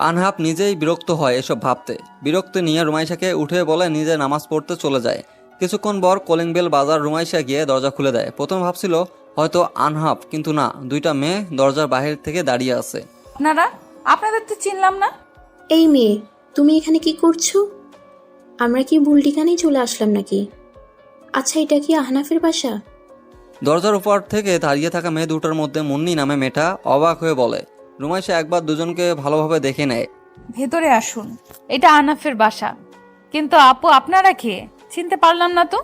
আনহাব নিজেই বিরক্ত হয় এসব ভাবতে। বিরক্ত নিয়ে রুমাইশাকে উঠে বলে নিজে নামাজ পড়তে চলে যায়। কিছুক্ষণ পর কলিং বেল বাজার। রুমাইশা গিয়ে দরজা খুলে দেয়। প্রথম ভাবছিল হয়তো আনহাব, কিন্তু না, 2টা মেয়ে দরজার বাহির থেকে দাঁড়িয়ে আছে। আপনাদের তো চিনলাম না। এই মেয়ে, তুমি এখানে কি করছো? আমরা কি ভুল ঠিকানায় চলে আসলাম নাকি? আচ্ছা, এটা কি আহনাফের বাসা? দরজার উপর থেকে দাঁড়িয়ে থাকা মেয়ে 2টার মধ্যে মুন্নি নামে মেয়েটা অবাক হয়ে বলে। রুমাইশা একবার দুজনকে ভালোভাবে দেখে নেয়। ভেতরে আসুন, এটা আনাফের বাসা। কিন্তু আপু, আপনারা কে? চিনতে পারলাম না তো।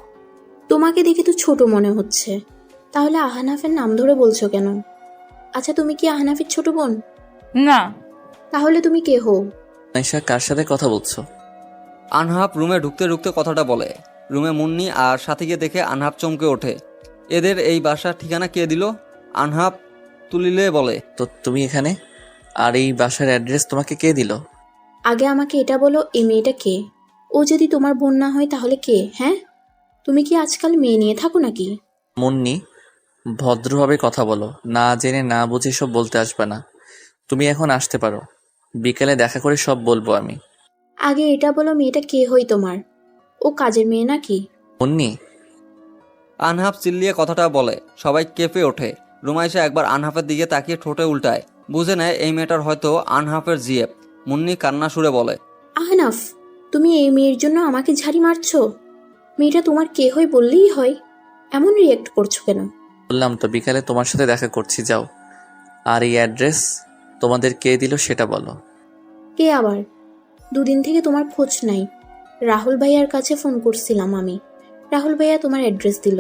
তোমাকে দেখে তো ছোট মনে হচ্ছে, তাহলে আহনাফের নাম ধরে বলছো কেন? আচ্ছা, তুমি কি আহনাফের ছোট বোন? না। তাহলে তুমি কে হো? আয়েশা, কার সাথে কথা বলছো? আনহাব রুমে ঢুকতে ঢুকতে কথাটা বলে। রুমে মুন্নি আর সাথীকে দেখে আনহাব চমকে ওঠে। এদের এই বাসার ঠিকানা কে দিল? আনহাব তুলিলে বলে, তো তুমি এখানে, আর এই বাসার অ্যাড্রেস তোমাকে কে দিল? আগে আমাকে এটা বলো, এই মেয়েটা কে? ও যদি তোমার বোন না হয় তাহলে কে? হ্যাঁ, তুমি কি আজকাল মেয়ে নিয়ে থাকো নাকি? মুন্নি, ভদ্রভাবে কথা বলো, না জেনে না বুঝে সব বলতে আসবে না। তুমি এখন আসতে পারো, বিকেলে দেখা করে সব বলবো আমি। আগে এটা বলো, মেয়েটা কে হই তোমার? ও কাজের মেয়ে নাকি? মুন্নি, আনহাফ চিল্লিয়ে কথাটা বলে সবাই কেঁপে ওঠে। রুমাইশা একবার আনহাফের দিকে তাকিয়ে ঠোঁটে উল্টায়, বুঝে নেয় এই মেয়েটার হয়তো আনহাফের জিএফ। মুন্নি কান্না সুরে বলে, আহনাফ, তুমি এই মেয়ের জন্য আমাকে ঝাড়ি মারছো? মেয়েটা তোমার কে হই বললেই হয়, এমন রিয়েক্ট করছো কেন? বললাম তো বিকালে তোমার সাথে দেখা করছি, যাও। আর এই অ্যাড্রেস তোমাদের কে দিল সেটা বলো। কে আবার? দুদিন থেকে তোমার খোঁজ নাই। রাহুল ভাইয়ার কাছে ফোন করছিলাম আমি, রাহুল ভাইয়া তোমার অ্যাড্রেস দিল।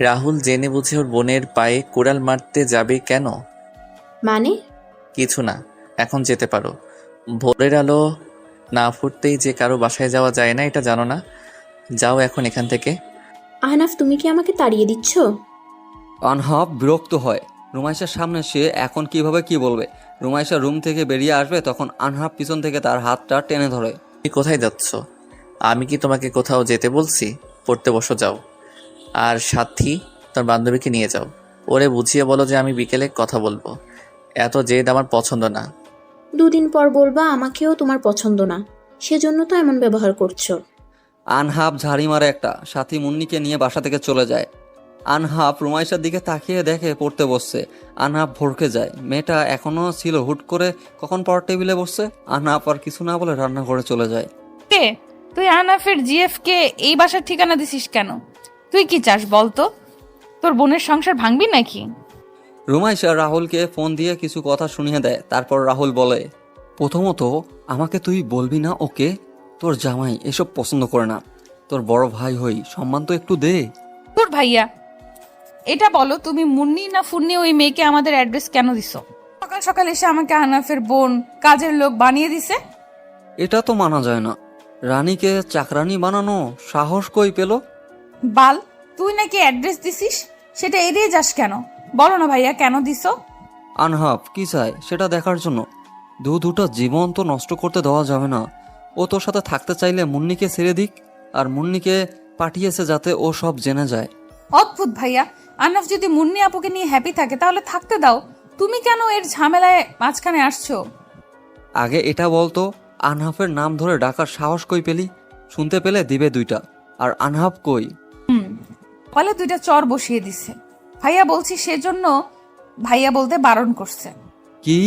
রাহুল জেনে বুঝে ওর বোনের পায়ে কোড়াল মারতে যাবে কেন? মানে? কিছু না, এখন যেতে পারো। ভোরের আলো না ফুটতেই যে কারো বাসায় যাওয়া যায় না, এটা জানো না? যাও এখন এখান থেকে। আহনাফ, তুমি কি আমাকে তাড়িয়ে দিচ্ছ? আনহাফ বিরক্ত হয়। রুমাইশার সামনে সে এখন কিভাবে কি বলবে। রুমাইশা রুম থেকে বেরিয়ে আসবে তখন আনহাফ পিছন থেকে তার হাতটা টেনে ধরে। তুমি কোথায় যাচ্ছ? আমি কি তোমাকে কোথাও যেতে বলছি? পড়তে বসো, যাও। আর সাথী, তোর বান্ধবীকে নিয়ে যাও। ওরে বুঝিয়ে বলো যে আমি বিকেলে কথা বলবো। এত জেদ আমার পছন্দ না। দুদিন পর বলবা আমাকেও তোমার পছন্দ না, সেজন্য তো এমন ব্যবহার করছো। আনহাফ ঝাড়ি মারে একটা, সাথী মুন্নিকে নিয়ে বাসা থেকে চলে যায়। আনহাফ রুমাইশার দিকে তাকিয়ে দেখে পড়তে বসছে। আনহাফ ভড়কে যায়, মেয়েটা এখনো ছিল, হুট করে কখন পড়ার টেবিলে বসছে। আনহাফ আর কিছু না বলে রান্নাঘরে চলে যায়। কে তুই আহনাফের জিএফ কে এই বাসার ঠিকানা দিছিস কেন? তুই কি চাস বলতো? তোর বোনের সংসার ভাঙবি নাকি? রুমাইশা রাহুলকে ফোন দিয়ে কিছু কথা শুনিয়ে দেয়। তারপর রাহুল বলে, প্রথমত আমাকে তুই বলবি না ওকে, তোর জামাই এসব পছন্দ করে না। তোর বড় ভাই হই, সম্মান তো একটু দে। তোর ভাইয়া, এটা বলো তুমি মুন্নি না ফুন্নি ওই মেয়েকে আমাদের অ্যাড্রেস কেন দিছো? সকাল সকাল এসে আমাকে আহনাফের বোন কাজের লোক বানিয়ে দিছে। এটা তো মানা যায় না। রানীকে চাকরানি বানানো সাহস কই পেল? বাল, তুই নাকি অ্যাড্রেস দিছিস, সেটা এড়িয়ে যাস কেন? বলো না ভাইয়া, কেন দিছো? আনহাফ কি চায় সেটা দেখার জন্য। দুটা জীবন তো নষ্ট করতে দেওয়া যাবে না। ও তোর সাথে থাকতে চাইলে মুন্নিকে ছেড়ে দিক, আর মুন্নিকে পাঠিয়েছে যাতে ও সব জেনে যায়। অদ্ভুত ভাইয়া, আহনাফ যদি মুন্নি আপুকে নিয়ে হ্যাপি থাকে তাহলে থাকতে দাও। তুমি কেন এর ঝামেলায় মাঝখানে আসছো? আগে এটা বলতো, আনহাফের নাম ধরে ডাকার সাহস কই পেলি? শুনতে পেলে দিবে দুইটা। আর আনহাফ কই? ফলে দুইটা চর বসিয়ে দিছে। ভাইয়া বলছি সেজন্য ভাইয়া বলতে বারণ করছে। কি?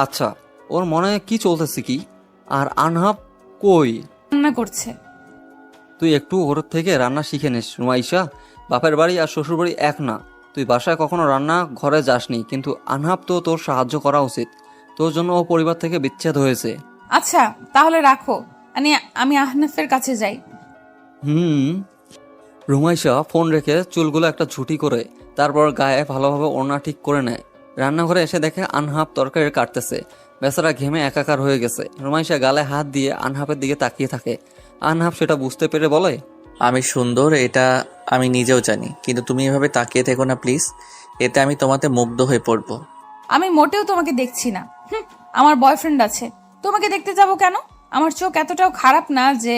আচ্ছা, ওর মনে কি চলতেছে কি? আর আনহাফ কই? রান্না করছে। তুই একটু ওর থেকে রান্না শিখে নিস রুমাইশা। বাপের বাড়ি আর শ্বশুর বাড়ি এক না। তুই বাসায় কখনো রান্না ঘরে যাসনি, কিন্তু আনহাফ তো তোর সাহায্য করা উচিত। তোর জন্য ও পরিবার থেকে বিচ্ছেদ হয়েছে। আচ্ছা তাহলে রাখো, আমি আহনাফের কাছে যাই। রুমাইশা ফোন রেখে চুলগুলো একটা ঝুটি করে তারপর গায়ে ভালোভাবে ওড়না ঠিক করে নেয়। রান্নাঘরে এসে দেখে আনহাফ তরকারি কাটতেছে। বেচারা ঘেমে একাকার হয়ে গেছে। রুমাইশা গালে হাত দিয়ে আনহাফের দিকে তাকিয়ে থাকে। আনহাফ সেটা বুঝতে পেরে বলে, আমি সুন্দর, এটা আমি নিজেও জানি, কিন্তু তুমি এভাবে তাকিয়ে থেকো না প্লিজ। এতে আমি তোমাতে মুগ্ধ হয়ে পড়বো। আমি মোটেও তোমাকে দেখছি না। আমার বয়ফ্রেন্ড আছে, তোমাকে দেখতে যাব কেন? আমার চোখ এতটাও খারাপ না যে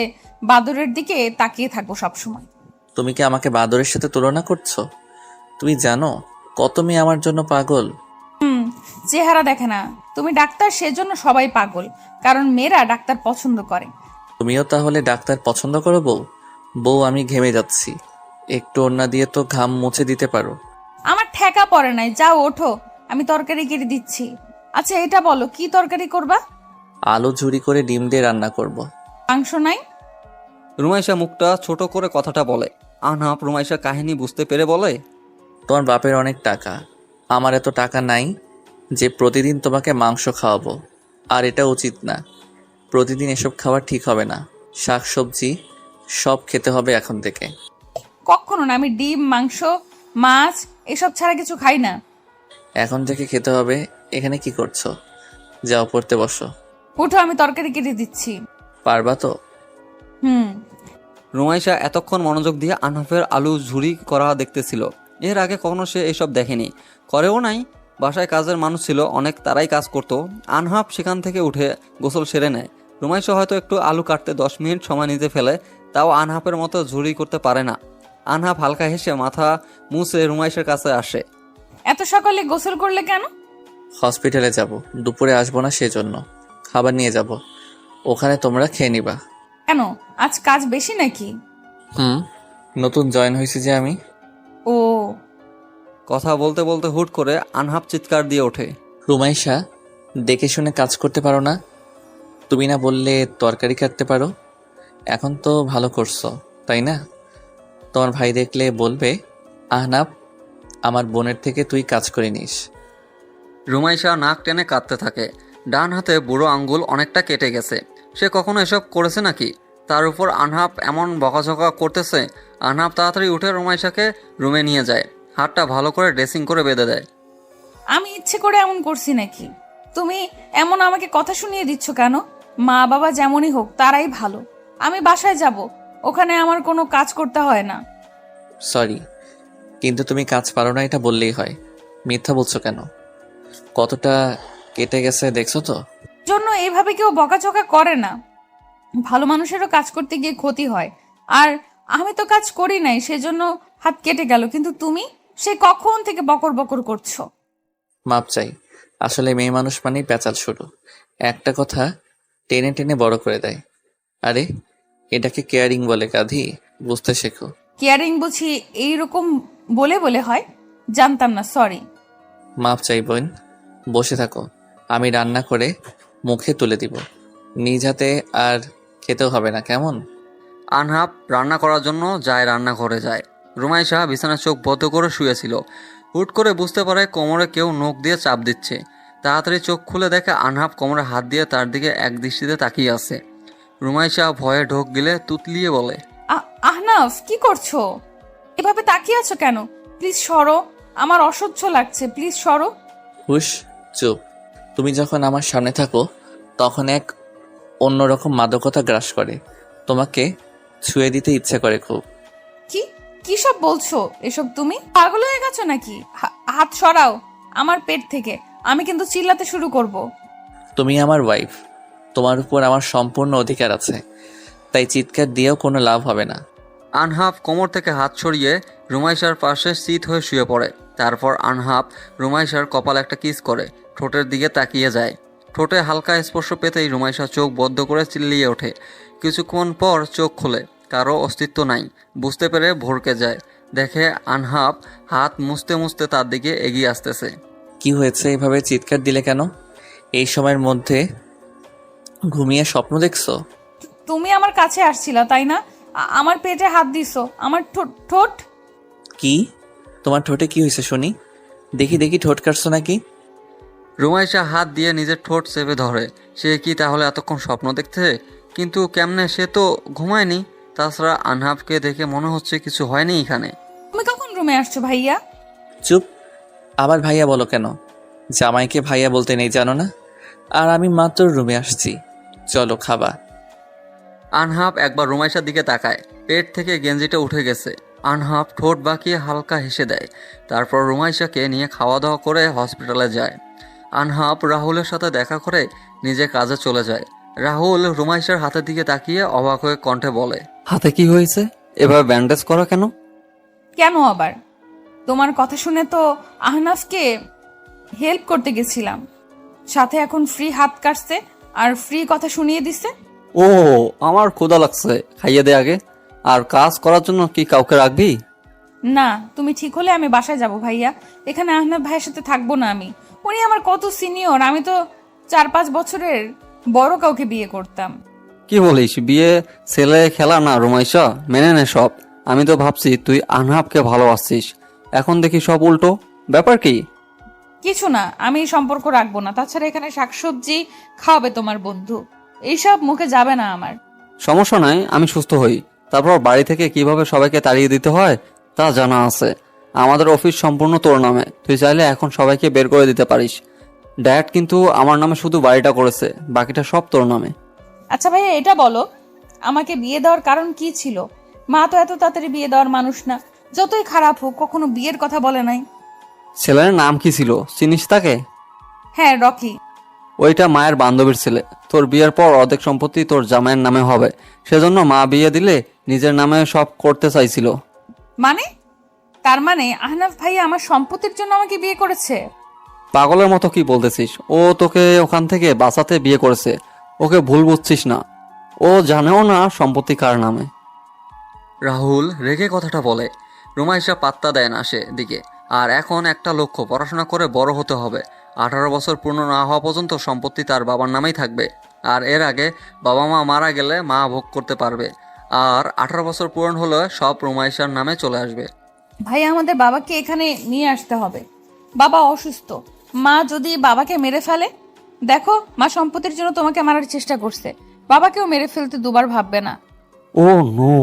বাদরের দিকে তাকিয়ে থাকবো সবসময়। তুমি কি আমাকে বাদরের সাথে তুলনা করছো? তুমি জানো কত মেয়ে আমার জন্য পাগল? চেহারা দেখে না। তুমি ডাক্তার, সেজন্য সবাই পাগল, কারণ মেয়েরা ডাক্তার পছন্দ করে। তুমিও তাহলে ডাক্তার পছন্দ করো? বউ বউ, আমি ঘেমে যাচ্ছি, একটু ওড়না দিয়ে তো ঘাম মুছে দিতে পারো। আমার ঠেকা পড়ে নাই, যাও ওঠো, আমি তরকারি কেটে দিচ্ছি। আচ্ছা এটা বলো, কি তরকারি করবা? আলু ঝুরি করে ডিম দিয়ে রান্না করব। মাংস নাই? রুমাইশা মুখটা ছোট করে কথাটা বলে। আনহাফ রুমাইশা কাহিনী বুঝতে পেরে বলে, তোমার বাপের অনেক টাকা, আমার এত টাকা নাই যে প্রতিদিন তোমাকে মাংস খাওয়াবো। আর এটা উচিত না, প্রতিদিন এসব খাওয়া ঠিক হবে না। শাকসবজি সব খেতে হবে এখন থেকে। কখনো না, আমি ডিম, মাংস, মাছ এসব ছাড়া কিছু খাই না। এখন থেকে খেতে হবে। এখানে কি করছো? যাও পড়তে বসো। উঠো, আমি তরকারি কেটে দিচ্ছি। পারবা তো? রুমাইশা এতক্ষণ মনোযোগ দিয়ে আনহাফের আলু ঝুরি করা দেখতেছিল। এর আগে কখনো সে এসব দেখেনি, করেও নাই। বাসায় কাজের মানুষ ছিল অনেক, তারাই কাজ করত। আনহাফ সেখান থেকে উঠে গোসল সেরে নেয়। রুমাইশা হয়তো একটু আলু কাটতে 10 মিনিট সময় নিতে ফেলে, তাও আনহাফের মতো ঝুরি করতে পারে না। আনহাব হালকা হেসে মাথা মুছে রুমাইশার কাছে আসে। এত সকালে গোসল করলে কেন? হসপিটালে যাব, দুপুরে আসবো না সেজন্য। খাবার নিয়ে যাব, ওখানে তোমরা খেয়ে নিবা। কেন, আজ কাজ বেশি নাকি? নতুন জয়েন হয়েছি যে আমি। ও, কথা বলতে বলতে হুট করে আনহাব চিৎকার দিয়ে ওঠে। রুমাইশা, দেখে শুনে কাজ করতে পারো না? তুমি না বললে তরকারি কাটতে পারো? এখন তো ভালো করছো, তাই না? তোমার ভাই দেখলে বলবে, আহনাব, আমার বোনের থেকে তুই কাজ করে নিস। রুমাইশা নাক টেনে কাঁদতে থাকে। ডান হাতে বুড়ো আঙ্গুল অনেকটা কেটে গেছে। সে কখনো এসব করেছে নাকি? তার উপর আনহাব এমন বকাঝকা করতেছে। আনহাব তাড়াতাড়ি উঠে রুমাইশাকে রুমে নিয়ে যায়, হাতটা ভালো করে ড্রেসিং করে বেঁধে দেয়। আমি ইচ্ছে করে এমন করছি নাকি? তুমি এমন আমাকে কথা শুনিয়ে দিচ্ছ কেন? মা বাবা যেমনই হোক তারাই ভালো। আমি বাসায় যাব, ওখানে আমার কোনো কাজ করতে হয় না। সরি, কিন্তু তুমি কাজ পারো না এটা বললেই হয়। মিথ্যা বলছো কেন? কতটা কেটে গেছে দেখছো তো? জন্য এইভাবে কেউ বকাঝকা করে না। ভালো মানুষেরও কাজ করতে গিয়ে ক্ষতি হয়। আর আমি তো কাজ করি নাই, সেজন্য হাত কেটে গেল, কিন্তু তুমি সে কখন থেকে বকর বকর করছো। মাপ চাই। আসলে মেয়ে মানুষ মানেই প্যাচাল শুরু। একটা কথা টেনে টেনে বড় করে দেয়। আরে, এটাকে কেয়ারিং বলে গাধি, বুঝতে শেখো। কেয়ারিং বুঝি এইরকম বলে বলে হয়? জানতাম না, সরি। মাপ চাই বোন, বসে থাকো। আমি রান্না করে মুখে তুলে দিব। নিজ হাতে আর খেতেও হবে না, কেমন? আনহাব রান্না করার জন্য রান্নাঘরে যায়। রুমাইশা বিছানায় চোখ বদ্ধ করে শুয়েছিল। হুট করে বুঝতে পারে কোমরে কেউ নখ দিয়ে চাপ দিচ্ছে। তাড়াতাড়ি চোখ খুলে দেখে আনহাব কোমরে হাত দিয়ে তার দিকে এক দৃষ্টিতে তাকিয়ে আছে। রুমাইশা ভয়ে ঢোক গিলে তুতলিয়ে বলে, আহনাফ, কি করছো? এভাবে তাকিয়ে আছো কেন? প্লিজ সরো, আমার অসহ্য লাগছে, প্লিজ সরো। হুশ, চুপ। তুমি যখন আমার সামনে থাকো তখন এক অন্যরকম মাদকতা গ্রাস করে। তোমাকে ছুঁয়ে দিতে ইচ্ছে করে খুব। কি কি সব বলছো এসব? তুমি পাগল হয়ে গেছো নাকি? হাত সরাও আমার পেট থেকে, আমি কিন্তু চিল্লাতে শুরু করব। তুমি আমার ওয়াইফ, তোমার উপর আমার সম্পূর্ণ অধিকার আছে, তাই চিৎকার দিয়েও কোনো লাভ হবে না। আনহাব কোমর থেকে হাত সরিয়ে রুমাইশার পাশে শীত হয়ে শুয়ে পড়ে। তারপর আনহাব রুমাইশার কপালে একটা কিস করে ঠোঁটের দিকে তাকিয়ে যায়। ঠোঁটে হালকা স্পর্শ পেতেই রুমাইশা চোখ বদ্ধ করে চিল্লিয়ে ওঠে। কিছুক্ষণ পর চোখ খোলে, কারো অস্তিত্ব নাই। বুঝতে পেরে ভরকে যায়, দেখে আনহাব হাত মুছতে মুছতে তার দিকে এগিয়ে আসতেছে। কি হয়েছে, এভাবে চিৎকার দিলে কেন? এই সময়ের মধ্যে ঘুমিয়ে স্বপ্ন দেখছো? তুমি আমার কাছে আসছিলা তাই না? আমার পেটে হাত দিছো, আমার ঠোঁট। কি? তোমার ঠোঁটে কি হয়েছে শুনি? দেখি দেখি, ঠোঁট কাটছো নাকি? রুমাইশা হাত দিয়ে নিজের ঠোঁট চেপে ধরে। সে কি তাহলে এতক্ষণ স্বপ্ন দেখছে? কিন্তু কেমনে, সে তো ঘুমায়নি। তাছাড়া আনহাবকে দেখে মনে হচ্ছে কিছু হয়নি এখানে। তুমি কখন রুমে আসছো ভাইয়া? চুপ, আবার ভাইয়া বলো কেন? জামাইকে ভাইয়া বলতে নেই জানো না? আর আমি মাত্র রুমে আসছি, চলো খাবা। আনহাব একবার রুমাইশার দিকে তাকায়, পেট থেকে গেঞ্জিটা উঠে গেছে। আনহাব ঠোঁট বাঁকিয়ে হালকা হেসে দেয়। তারপর রুমাইশাকে নিয়ে খাওয়া দাওয়া করে হসপিটালে যায়। আনহাব রাহুলের সাথে দেখা করে নিজে কাজে চলে যায়। রাহুল রুমাইশার হাতের দিকে তাকিয়ে অবাক হয়ে কণ্ঠে বলে, হাতে কি হয়েছে? এভাবে ব্যান্ডেজ করা কেন? কেন আবার? তোমার কথা শুনে তো আহনাফকে হেল্প করতে গেছিলাম, সাথে এখন ফ্রি হাত কাটছে আর ফ্রি কথা শুনিয়ে দিছে। ও, আমার ক্ষুধা লাগছে, খাইয়ে দে আগে। আর কাজ করার জন্য কি কাউকে রাখবি? না, তুমি ঠিক হলে আমি বাসায় যাব ভাইয়া। এখানে আহনাফ ভাইয়ের সাথে থাকবো না আমি। উনি আমার কত সিনিয়র, আমি তো 4-5 বছরের বড় কাউকে বিয়ে করতাম। কি বলিস, বিয়ে ছেলে খেলা না রুমাইশা, মেনে নে সব। আমি তো ভাবছি তুই আনহাবকে ভালোবাসছিস, এখন দেখি সব উল্টো। ব্যাপার কি? কিছু না, আমি এই সম্পর্ক রাখবো না। তাছাড়া এখানে শাকসবজি খাওয়াবে তোমার বন্ধু, এইসব মুখে যাবে না আমার। সমস্যা নাই, আমি সুস্থ হই। তারপর বাড়ি থেকে কিভাবে সবাইকে তাড়িয়ে দিতে হয় তা জানা আছে। আমাদের অফিস সম্পূর্ণ তোর নামে, তুই চাইলে এখন সবাইকে বের করে দিতে পারিস। ড্যাড কিন্তু আমার নামে শুধু বাড়িটা করেছে, বাকিটা সব তোর নামে। আচ্ছা ভাইয়া, এটা বলো, আমাকে বিয়ে দেওয়ার কারণ কি ছিল? মা তো এত তাড়াতাড়ি বিয়ে দেওয়ার মানুষ না, যতই খারাপ হোক কখনো বিয়ের কথা বলে নাই। ছেলের নাম কি ছিল, চিনিস তাকে? হ্যাঁ, রকি। ওইটা মায়ের বান্ধবীর ছেলে। তোর বিয়ের পর অর্ধেক সম্পত্তি তোর জামাইয়ের নামে হবে, সেজন্য মা বিয়ে দিলে নিজের নামে সব করতে চাইছিল। মানে তার মানে আহনাফ ভাইয়া আমার সম্পত্তির জন্য আমাকে বিয়ে করেছে? পাগলের মতো কি বলতেছিস? ও তোকে ওখান থেকে বাঁচাতে বিয়ে করেছে। ওকে ভুল বুঝছিস না। ও জানেও না সম্পত্তি কার নামে। রাহুল রেগে কথাটা বলে। রুমাইশা পাত্তা দেয় না সে দিকে। আর এখন একটা লক্ষ্য, পড়াশোনা করে বড় হতে হবে। 18 বছর পূর্ণ না হওয়া পর্যন্ত সম্পত্তি তার বাবার নামেই থাকবে। আর এর আগে বাবা মা মারা গেলে মা ভোগ করতে পারবে। আর 18 বছর পূরণ হলে সব রুমাইশার নামে চলে আসবে। ভাইয়া আমাদের বাবাকে এখানে নিয়ে আসতে হবে। বাবা অসুস্থ, মা যদি বাবাকে মেরে ফেলে? দেখো, মা সম্পত্তির জন্য তোমাকে মারার চেষ্টা করছে, বাবাকেও মেরে ফেলতে দুবার ভাববে না। ও নো,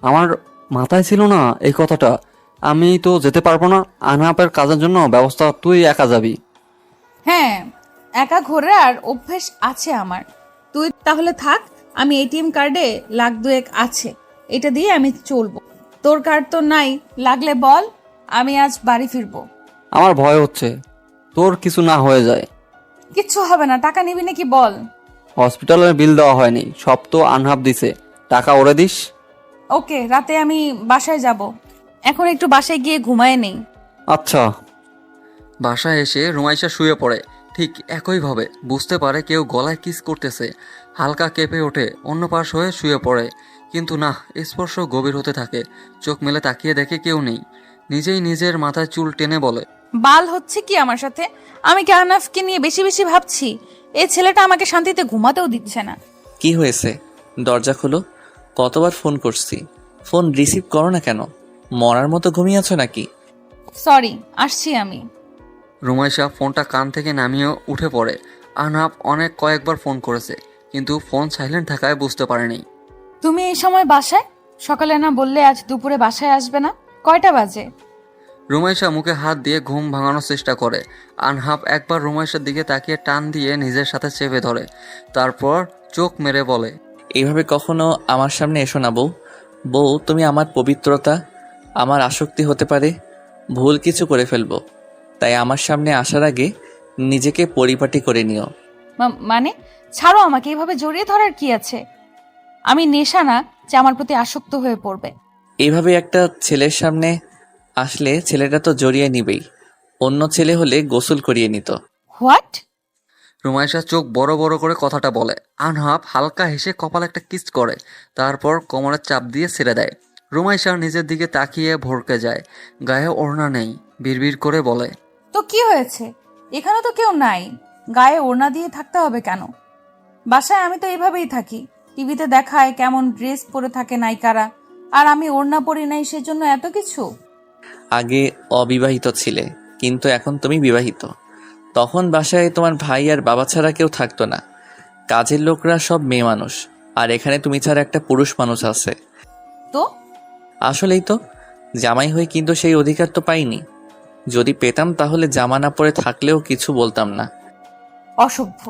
আমার মাথায় ছিল না এই কথাটা। আমি তো যেতে পারবো না। আনাপের কাজের জন্য ব্যবস্থা তুই একা যাবি। হ্যাঁ, একা ঘোরে আর অভ্যেস আছে আমার। তুই তাহলে থাক, আমি এটিএম কার্ডে লাখ দুয়েক আছে, এটা দিয়ে আমি চলবো। তোর কার্ড তো নাই, লাগলে বল, আমি আজ বাড়ি ফিরবো। আমার ভয় হচ্ছে তোর কিছু না হয়ে যায়। কিচ্ছু হবে না, টাকা নিবি নাকি বল? হসপিটালের বিল দেওয়া হয়নি, সব তো আনহাপ দিছে। টাকা ওরে দিস। ওকে, রাতে আমি বাসায় যাব, এখন একটু বাসায় গিয়ে ঘুমায় নেই। আচ্ছা। বাসায় এসে রুমাইশা শুয়ে পড়ে। ঠিক একইভাবে বুঝতে পারে কেউ গলায় কিস করতেছে। হালকা কেঁপে ওঠে, অন্য পাশ হয়ে শুয়ে পড়ে। কিন্তু না, স্পর্শ গভীর হতে থাকে। চোখ মেলে তাকিয়ে দেখে কেউ নেই। নিজেই নিজের মাথায় চুল টেনে বলে, বাল হচ্ছে কি আমার সাথে? আমি কি আহনাফকে নিয়ে বেশি বেশি ভাবছি? এই ছেলেটা আমাকে শান্তিতে ঘুমাতেও দিচ্ছে না। কি হয়েছে? দরজা খোলো। কতবার ফোন করছি, ফোন রিসিভ করো না কেন? মরার মতো ঘুমিয়ে আছো নাকি? সরি, আসছি আমি। রুমাইশা ফোনটা কান থেকে নামিয়ে উঠে পড়ে। আনহাপ কয়েকবার ফোন করেছে, কিন্তু ফোন সাইলেন্ট থাকায় বুঝতে পারেনি। তুমি এই সময় বাসায়? সকালে না বললে আজ দুপুরে বাসায় আসবে না? কয়টা বাজে? রুমাইশা মুখে হাত দিয়ে ঘুম ভাঙানোর চেষ্টা করে। আনহাপ একবার রুমাইশার দিকে তাকিয়ে টান দিয়ে নিজের সাথে চেপে ধরে। তারপর চোখ মেরে বলে, এইভাবে কখনো আমার সামনে এসো না বউ। বউ, তুমি আমার পবিত্রতা, আমার আসক্তি হতে পারে। ভুল কিছু করে ফেলবো, তাই আমার সামনে আসার আগে নিজেকে পরিপাটি করে নিও। মানে ছাড়ো আমাকে, এইভাবে জড়িয়ে ধরার কি আছে? আমি নেশা না যে আমার প্রতি আসক্ত হয়ে পড়বে। এইভাবে একটা ছেলের সামনে আসলে ছেলেটা তো জড়িয়ে নিবেই। অন্য ছেলে হলে গোসল করিয়ে নিত। হোয়াট? রুমাইশা চোখ বড় বড় করে কথাটা বলে। আনহাপ হালকা হেসে কপালে একটা কিস করে, তারপর কোমরে চাপ দিয়ে ছেড়ে দেয়। রুমাইশা নিজের দিকে তাকিয়ে ভরকে যায়। গায়ে ওড়না নেই। বিড়বিড় করে বলে, তো কি হয়েছে? এখানে তো কেউ নাই, গায়ে ওড়না দিয়ে থাকতে হবে কেন? বাসায় আমি তো এইভাবেই থাকি। টিভিতে দেখায় কেমন ড্রেস পরে থাকে নায়িকারা, আর আমি ওড়না পরি নাই, সেজন্য এত কিছু? আগে অবিবাহিত ছিলে, কিন্তু এখন তুমি বিবাহিত। তখন বাসায় তোমার ভাই আর বাবা ছাড়া কেউ থাকতো না। কাজের লোকরা সব মেয়ে মানুষ, আর এখানে তুমি ছাড়া একটা পুরুষ মানুষ আছে। তো আসলেই তো, জামাই হয়ে কিন্তু সেই অধিকার তো পাইনি। যদি পেতাম তাহলে জামা না পরে থাকলেও কিছু বলতাম না। অসভ্য।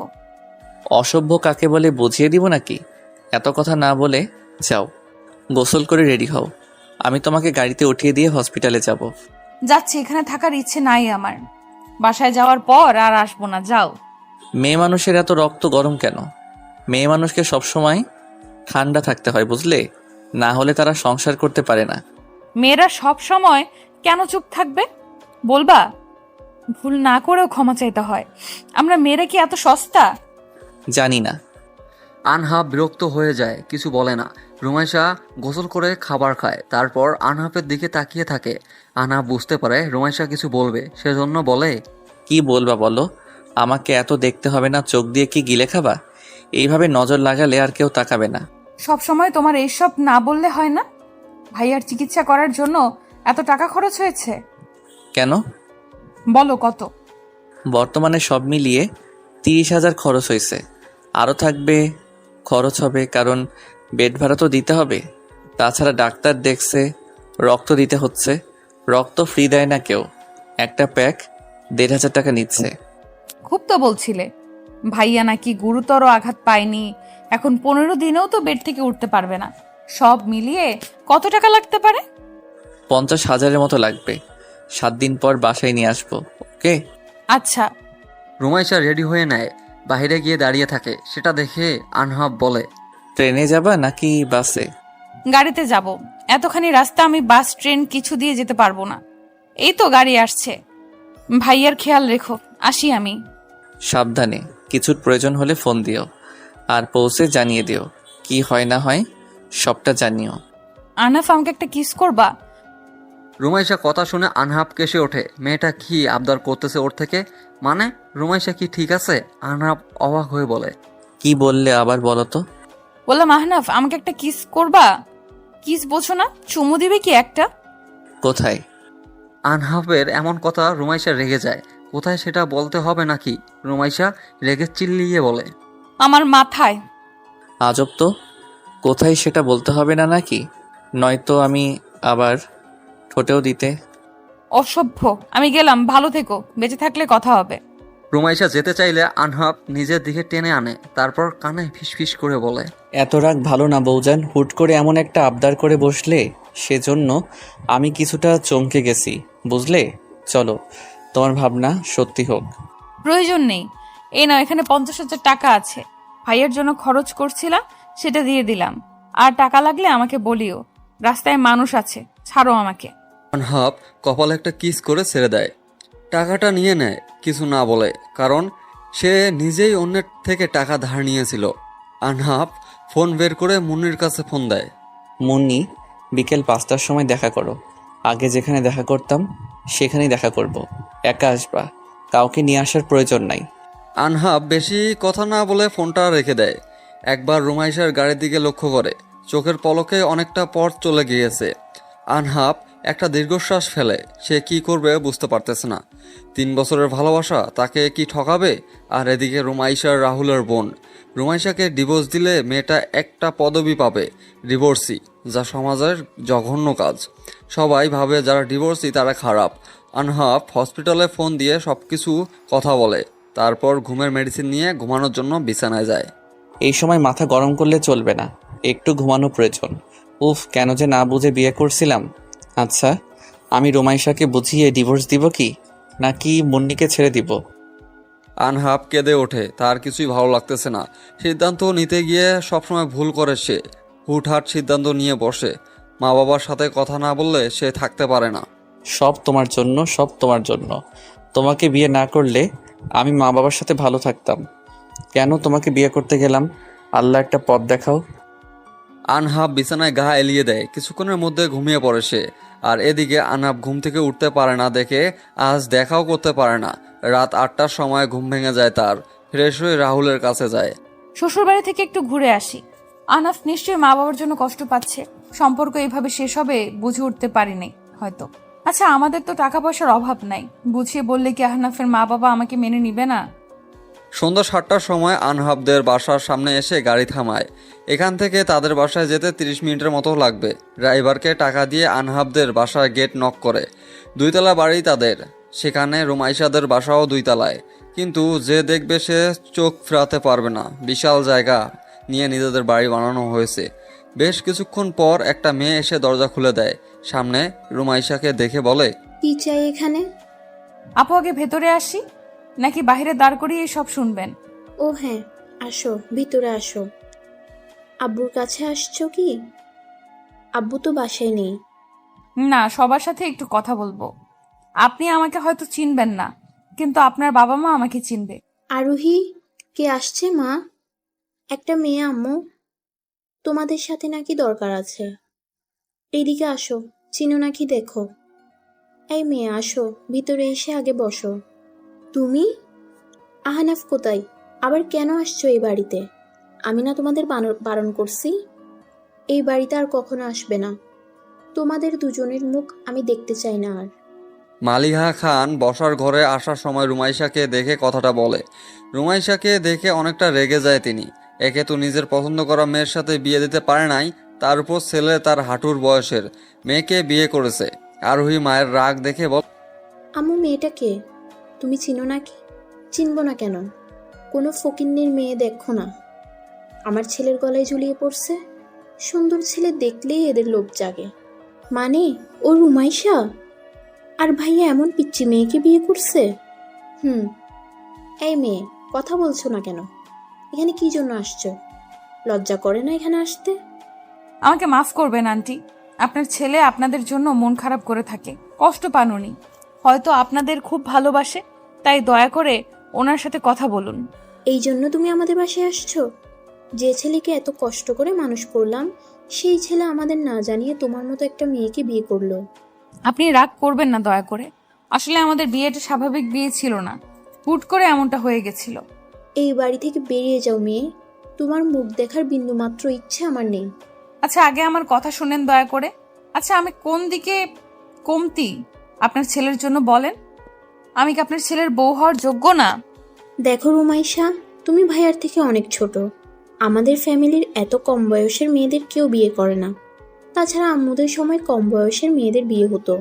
অসভ্য কাকে বলে বুঝিয়ে দিব নাকি? এত কথা না বলে যাও, গোসল করে রেডি হও। আমি তোমাকে গাড়িতে উঠিয়ে দিয়ে হসপিটালে যাব। যাচ্ছি, এখানে থাকার ইচ্ছে নাই আমার। বাসায় যাওয়ার পর আর আসবো না, যাও। মেয়ে মানুষের এত রক্ত গরম কেন? মেয়ে মানুষকে সবসময় ঠান্ডা থাকতে হয়, বুঝলে? না হলে তারা সংসার করতে পারে না। মেয়েরা সব সময় কেন চুপ থাকবে বলবা? ভুল না করেও ক্ষমা চাইতে হয়। আমরা মেয়েরা কি এত সস্তা? জানি না। আনহাপ বিরক্ত হয়ে যায়, কিছু বলে না। রুমাইশা গোসল করে খাবার খায়, তারপর আনহাপের দিকে তাকিয়ে থাকে। আনহাপ বুঝতে পারে রুমাইশা কিছু বলবে, সেজন্য বলে, কি বলবা বলো? আমাকে এত দেখতে হবে না, চোখ দিয়ে কি গিলে খাবা? এইভাবে নজর লাগালে আর কেউ তাকাবে না। সব সময় তোমার এইসব না বললে হয় না? ভাইয়ার চিকিৎসা করার জন্য এত টাকা খরচ হয়েছে। কেন? বলো কত? বর্তমানে সব মিলিয়ে 30,000 খরচ হয়েছে। আরও থাকবে, খরচ হবে, কারণ বেড ভাড়া তো দিতে হবে। তাছাড়া ডাক্তার দেখছে, রক্ত দিতে হচ্ছে। রক্ত ফ্রি দেয় না কেউ। একটা প্যাক 1,500 টাকা নিচ্ছে। খুব তো বলছিলে ভাইয়া নাকি গুরুতর আঘাত পায়নি, এখন 15 দিনেও তো বেড থেকে উঠতে পারবে না। সব মিলিয়ে কত টাকা লাগতে পারে? 50,000-এর মতো লাগবে। 7 দিন পর বাসায় নিয়ে আসবো, ওকে? আচ্ছা। রুমাইশা রেডি হয়ে নেয়, বাইরে গিয়ে দাঁড়িয়ে থাকে। সেটা দেখে আনহাপ বলে, ট্রেনে যাবা নাকি বাসে? গাড়িতে যাব, এতখানি রাস্তা আমি বাস ট্রেন কিছু দিয়ে যেতে পারবো না। এই তো গাড়ি আসছে। ভাইয়ার খেয়াল রেখো, আসি আমি। সাবধানে, কিছুর প্রয়োজন হলে ফোন দিও, আর পৌঁছে জানিয়ে দিও। কি হয় না হয় সবটা জানিও। আহনাফ, আমাকে একটা কিস করবা? রুমাইশা কথা শুনে আনহাব কেসে ওঠে। মেয়েটা কি আবদার করতেছে ওর থেকে? মানে রুমাইশা কি ঠিক আছে? আনহাব অবাক হয়ে বলে। কি বললে আবার বলো তো? বললাম আহনাফ, আমাকে একটা কিস করবা। কিস বোঝো না? চুমু দিবে কি একটা? কোথায়? আনহাবের এমন কথা রুমাইশা রেগে যায়। কোথায় সেটা বলতে হবে নাকি? রুমাইশা রেগে চিল্লিয়ে বলে। আমার মাথায়। আজব তো, কোথায় সেটা বলতে হবে না নাকি? নয়তো আমি আবার ঠোঁটেও দিতে। অসভ্য। আমি গেলাম, ভালো থেকো, বেঁচে থাকলে কথা হবে। রুমাইশা যেতে চাইলে আনহাব নিজের দিকে টেনে আনে, তারপর কানে ফিসফিস করে বলে। এত রাগ ভালো না বৌজান, হুট করে এমন একটা আবদার করে বসলে, সেজন্য আমি কিছুটা চমকে গেছি, বুঝলে? চলো, তোমার ভাবনা সত্যি হোক। প্রয়োজন নেই। এই নাও, এখানে 50,000 টাকা আছে। ভাইয়ের জন্য খরচ করছিলাম, সেটা দিয়ে দিলাম। আর টাকা লাগলে আমাকে বলিও। রাস্তায় মানুষ আছে, ছাড়ো আমাকে। আনহাব কপালে একটা কিস করে ছেড়ে দেয়। টাকাটা নিয়ে নেয় কিছু না বলে, কারণ সে নিজেই অন্যের থেকে টাকা ধার নিয়েছিল। আনহাব ফোন বের করে মুন্নির কাছে ফোন দেয়। মুন্নি, বিকেল 5টার সময় দেখা করো। আগে যেখানে দেখা করতাম সেখানেই দেখা করব। একা আসবা, কাউকে নিয়ে আসার প্রয়োজন নাই। আনহাব বেশি কথা না বলে ফোনটা রেখে দেয়। একবার রুমাইশার গাড়ির দিকে লক্ষ্য করে। চোখের পলকে অনেকটা পথ চলে গিয়েছে। আনহাব একটা দীর্ঘশ্বাস ফেলে। সে কি করবে বুঝতে পারতেছে না। 3 বছরের ভালোবাসা তাকে কি ঠকাবে? আর এদিকে রুমাইশার রাহুলের বোন। রুমাইশাকে ডিভোর্স দিলে মেয়েটা একটা পদবি পাবে, ডিভোর্সি, যা সমাজের জঘন্য কাজ। সবাই ভাবে যারা ডিভোর্সি তারা খারাপ। আনহাব হসপিটালে ফোন দিয়ে সব কিছু কথা বলে, তারপর ঘুমের মেডিসিন নিয়ে ঘুমানোর জন্য বিছানায় যায়। এই সময় মাথা গরম করলে চলবে না, একটু ঘুমানো প্রয়োজন। উফ, কেন যে না বুঝে বিয়ে করছিলাম। আচ্ছা, আমি রোমাইশাকে বুঝিয়ে ডিভোর্স দিব কি, নাকি মুন্নিকে ছেড়ে দিব? আনহাব কেঁদে ওঠে। তার কিছুই ভালো লাগতেছে না। সিদ্ধান্ত নিতে গিয়ে সবসময় ভুল করে সে। হুটহাট সিদ্ধান্ত নিয়ে বসে। মা বাবার সাথে কথা না বললে সে থাকতে পারে না। সব তোমার জন্য, সব তোমার জন্য। তোমাকে বিয়ে না করলে আমি মা বাবার সাথে ভালো থাকতাম। কেন তোমাকে বিয়ে করতে গেলাম? আল্লাহ একটা পথ দেখাও। আনহাব বিছানায় গা এলিয়ে দেয়। কিছুক্ষণের মধ্যে ঘুমিয়ে পড়ে সে। আর এদিকে আনহাব ঘুম থেকে উঠতে পারে না দেখে আজ দেখাও করতে পারে না। রাত 8টার সময় ঘুম ভেঙে যায় তার। ফ্রেশ হয়ে রাহুলের কাছে যায়। শ্বশুরবাড়ি থেকে একটু ঘুরে আসি। আহনাফ নিশ্চয়ই মা বাবার জন্য কষ্ট পাচ্ছে। সম্পর্ক এইভাবে শেষ হবে বুঝে উঠতে পারিনি হয়তো। আচ্ছা, আমাদের তো টাকা পয়সার অভাব নাই। বুঝিয়ে বললে কি আহনাফের মা বাবা আমাকে মেনে নিবে না? সন্ধ্যা 7টার সময় আনহাবদের বাসার সামনে এসে গাড়ি থামায়। এখান থেকে তাদের বাসায় যেতে 30 মিনিটের মতো লাগবে। ড্রাইভারকে টাকা দিয়ে আনহাবদের বাসায় গেট নক করে। 2তলা বাড়ি তাদের। সেখানে রুমাইশাদের বাসাও 2তলায়। কিন্তু যে দেখবে সে চোখ ফেরাতে পারবে না। বিশাল জায়গা নিয়ে নিজেদের বাড়ি বানানো হয়েছে। বেশ কিছুক্ষণ পর একটা মেয়ে এসে দরজা খুলে দেয়। সামনে রুমাইশাকে দেখে বলে, কি চাই এখানে? আপু, আগে ভেতরে আসি নাকি বাইরে দাঁড় করিয়ে সব শুনবেন? ও হ্যাঁ, আসো, ভিতরে আসো। আব্বুর কাছে আসছো কি? আব্বু তো বাসায় নেই। না, সবার সাথে একটু কথা বলবো। আপনি আমাকে হয়তো চিনবেন না, কিন্তু আপনার বাবা মা আমাকে চিনবে। আরোহী, কে আসছে মা? একটা মেয়ে আম্মু, তোমাদের সাথে নাকি দরকার আছে। এইদিকে আসো, চিনো নাকি দেখো। এই মেয়ে আসো, ভিতরে এসে আগে বসো। তুমি? আহনাফ কোথায়? আবার কেন আসছো এই বাড়িতে? আমি না তোমাদের বারণ করছি? এই বাড়িতে আর কখনো আসবে না। তোমাদের দুজনের মুখ আমি দেখতে চাই না আর। মালিহা খান বসার ঘরে আসার সময় রুমাইশাকে দেখে কথাটা বলে। রুমাইশাকে দেখে অনেকটা রেগে যায় তিনি। একে তো নিজের পছন্দ করা মেয়ের সাথে বিয়ে দিতে পারে নাই, তার উপর ছেলে তার হাঁটুর বয়সের মেয়েকে বিয়ে করেছে। আরোহী মায়ের রাগ দেখে বল, আম্মু, মেয়েটা কে? তুমি চিনো নাকি? চিনব না কেন? কোনো ফকিন্নির মেয়ে দেখো না আমার ছেলের গলায় ঝুলিয়ে পড়ছে। সুন্দর ছেলে দেখলেই এদের লোভ জাগে। মানে ও রুমাইশা? আর ভাইয়া এমন পিচ্চি মেয়েকে বিয়ে করছে? এই মেয়ে, কথা বলছো না কেন? এখানে কি জন্য আসছো? লজ্জা করে না এখানে আসতে? আমাকে মাফ করবেন আন্টি। আপনার ছেলে আপনাদের জন্য মন খারাপ করে থাকে, কষ্ট পান উনি, হয়তো আপনাদের খুব ভালোবাসে, তাই দয়া করে ওনার সাথে কথা বলুন। এই জন্য তুমি আমাদের বাসায় আসছো? যে ছেলেকে এত কষ্ট করে মানুষ করলাম, সেই ছেলে আমাদের না জানিয়ে তোমার মতো একটা মেয়েকে বিয়ে করলো। আপনি রাগ করবেন না দয়া করে, আসলে আমাদের বিয়েটা স্বাভাবিক বিয়ে ছিল না, হুট করে এমনটা হয়ে গেছিল। এই বাড়ি থেকে বেরিয়ে যাও মেয়ে, তোমার মুখ দেখার বিন্দুমাত্র ইচ্ছে আমার নেই। আচ্ছা আগে আমার কথা শুনেন দয়া করে। আচ্ছা আমি কোন দিকে কমতি আপনার ছেলের জন্য বলেন? আমি কি আপনার ছেলের বউ হওয়ার যোগ্য না? দেখো রুমাইশা, তুমি ভাইয়ার থেকে অনেক ছোট। আমাদের ফ্যামিলির এত কম বয়সের মেয়েদের কেউ বিয়ে করে না। তাছাড়া আম্মুদের সময় কম বয়সের মেয়েদের বিয়ে হতো,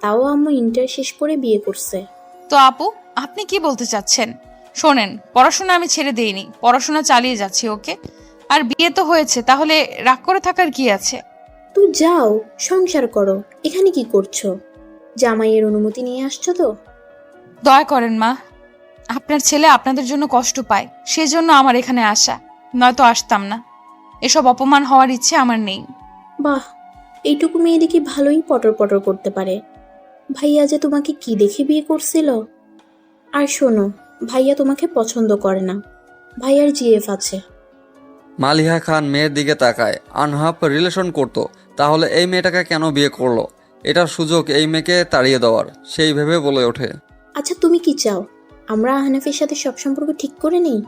তাও আম্মু ইন্টার শেষ করে বিয়ে করছে। তো আপু আপনি কি বলতে চাচ্ছেন? শোনেন, পড়াশোনা আমি ছেড়ে দেইনি, পড়াশোনা চালিয়ে যাচ্ছি, ওকে? আর বিয়ে তো হয়েছে, তাহলে রাগ করে থাকার কি আছে? তো যাও সংসার করো, এখানে কি করছো? জামাইয়ের অনুমতি নিয়ে আসছো তো? দয়া করেন মা, আপনার ছেলে আপনাদের জন্য কষ্ট পায়, সেজন্য আমার এখানে আসা, নয়তো আসতাম না। এসব অপমান হওয়ার ইচ্ছে আমার নেই। বাহ, এইটুকু মেয়ে দেখি ভালোই পটর পটর করতে পারে। ভাইয়া যে তোমাকে কি দেখে বিয়ে করছিল? আর শোনো, ভাইয়া তোমাকে পছন্দ করে না, ভাইয়ার জিএফ আছে। মালিহা খান মেয়ের দিকে তাকায়। আনহাফ রিলেশন করতো, তাহলে এই মেয়েটাকে কেন বিয়ে করলো? এটার সুযোগ এই মেয়েকে তাড়িয়ে দেওয়ার, সেই ভেবে বলে ওঠে। আচ্ছা তুমি কি চাও আমরা আহনাফের সাথে সব সম্পর্ক ঠিক করে নেই?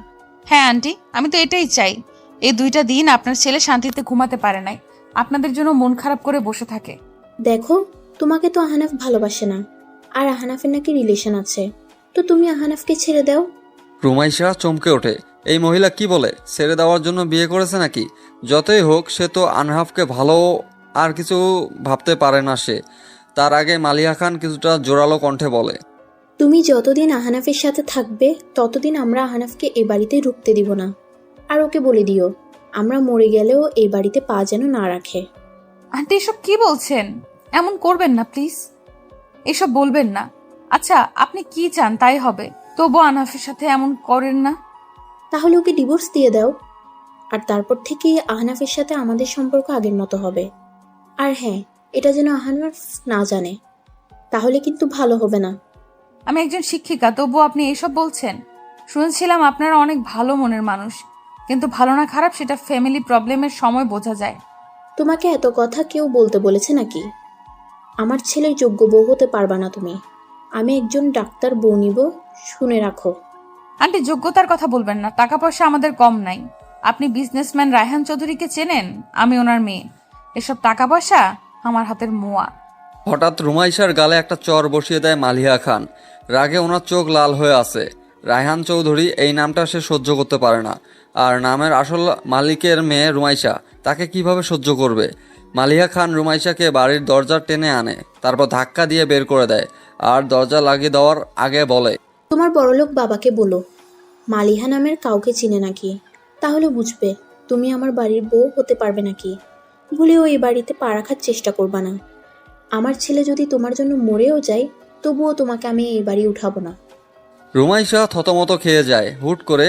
হ্যাঁ আন্টি, আমি তো এটাই চাই। এই 2টা দিন আপনার ছেলে শান্তিতে ঘুমাতে পারে নাই, আপনাদের জন্য মন খারাপ করে বসে থাকে। দেখো, তোমাকে তো আহনাফ ভালোবাসে না, আর আহনাফের নাকি রিলেশন আছে, তো তুমি আহনাফকে ছেড়ে দাও। রুমাইশা চমকে ওঠে। এই মহিলা কি বলে? ছেড়ে দেওয়ার জন্য বিয়ে করেছে নাকি? যতই হোক সে তো আনহাফকে ভালো আর কিছু ভাবতে পারে না সে। তার আগে মালিহা খান কিছুটা জোরালো কণ্ঠে বলে, তুমি যতদিন আহনাফের সাথে থাকবে ততদিন আমরা আহনাফকে এ বাড়িতে ঢুকতে দিব না। আর ওকে বলে দিও আমরা মরে গেলেও এই বাড়িতে পা যেন না রাখে। আন্টি এসব কি বলছেন? এমন করবেন না প্লিজ, এসব বলবেন না। আচ্ছা আপনি কি চান তাই হবে, তবু আনাফের সাথে এমন করেন না। তাহলে ওকে ডিভোর্স দিয়ে দাও, আর তারপর থেকে আহনাফের সাথে আমাদের সম্পর্ক আগের মতো হবে। আর হ্যাঁ, এটা যেন আহনাফ না জানে, তাহলে কিন্তু ভালো হবে না। আমি একজন শিক্ষিকা, তবু আপনি এসব বলছেন? শুনেছিলাম আপনারা অনেক ভালো মনের মানুষ, কিন্তু ভালো না খারাপ সেটা ফ্যামিলি প্রবলেমের সময় বোঝা যায়। তোমাকে এত কথা কেউ বলতে বলেছে নাকি? আমার ছেলের যোগ্য বউ হতে পারবা না তুমি। আমি একজন ডাক্তার বউ নিব, শুনে রাখো। আন্টি যোগ্যতার কথা বলবেন না, টাকা পয়সা আমাদের কম নাই। আপনি বিজনেসম্যান রায়হান চৌধুরীকে চেনেন? আমি ওনার মেয়ে। এসব টাকা পয়সা আমার হাতের মোয়া। হঠাৎ রুমাইশার গালে একটা চর বসিয়ে দেয় মালিহা খান। রাগে ওনার চোখ লাল হয়ে আসে। রায়হান চৌধুরী এই নামটা সে সহ্য করতে পারে না, আর নামের আসল মালিকের মেয়ে রুমাইশা, তাকে কিভাবে সহ্য করবে? মালিহা খান রুমাইশাকে বাড়ির দরজা টেনে আনে, তারপর ধাক্কা দিয়ে বের করে দেয়, আর দরজা লাগিয়ে দেওয়ার আগে বলে, তোমার বড়লোক বাবাকে বলো মালিহা নামের কাউকে চিনে নাকি, তাহলে বুঝবে তুমি আমার বাড়ির বউ হতে পারবে নাকি। ভুলেও এই বাড়িতে পা রাখার চেষ্টা করবা না। আমার ছেলে যদি তোমার জন্য মরেও যায়, তবুও তোমাকে আমি এই বাড়ি উঠাবো না। রুমাইশা থতমত খেয়ে যায়। হুট করে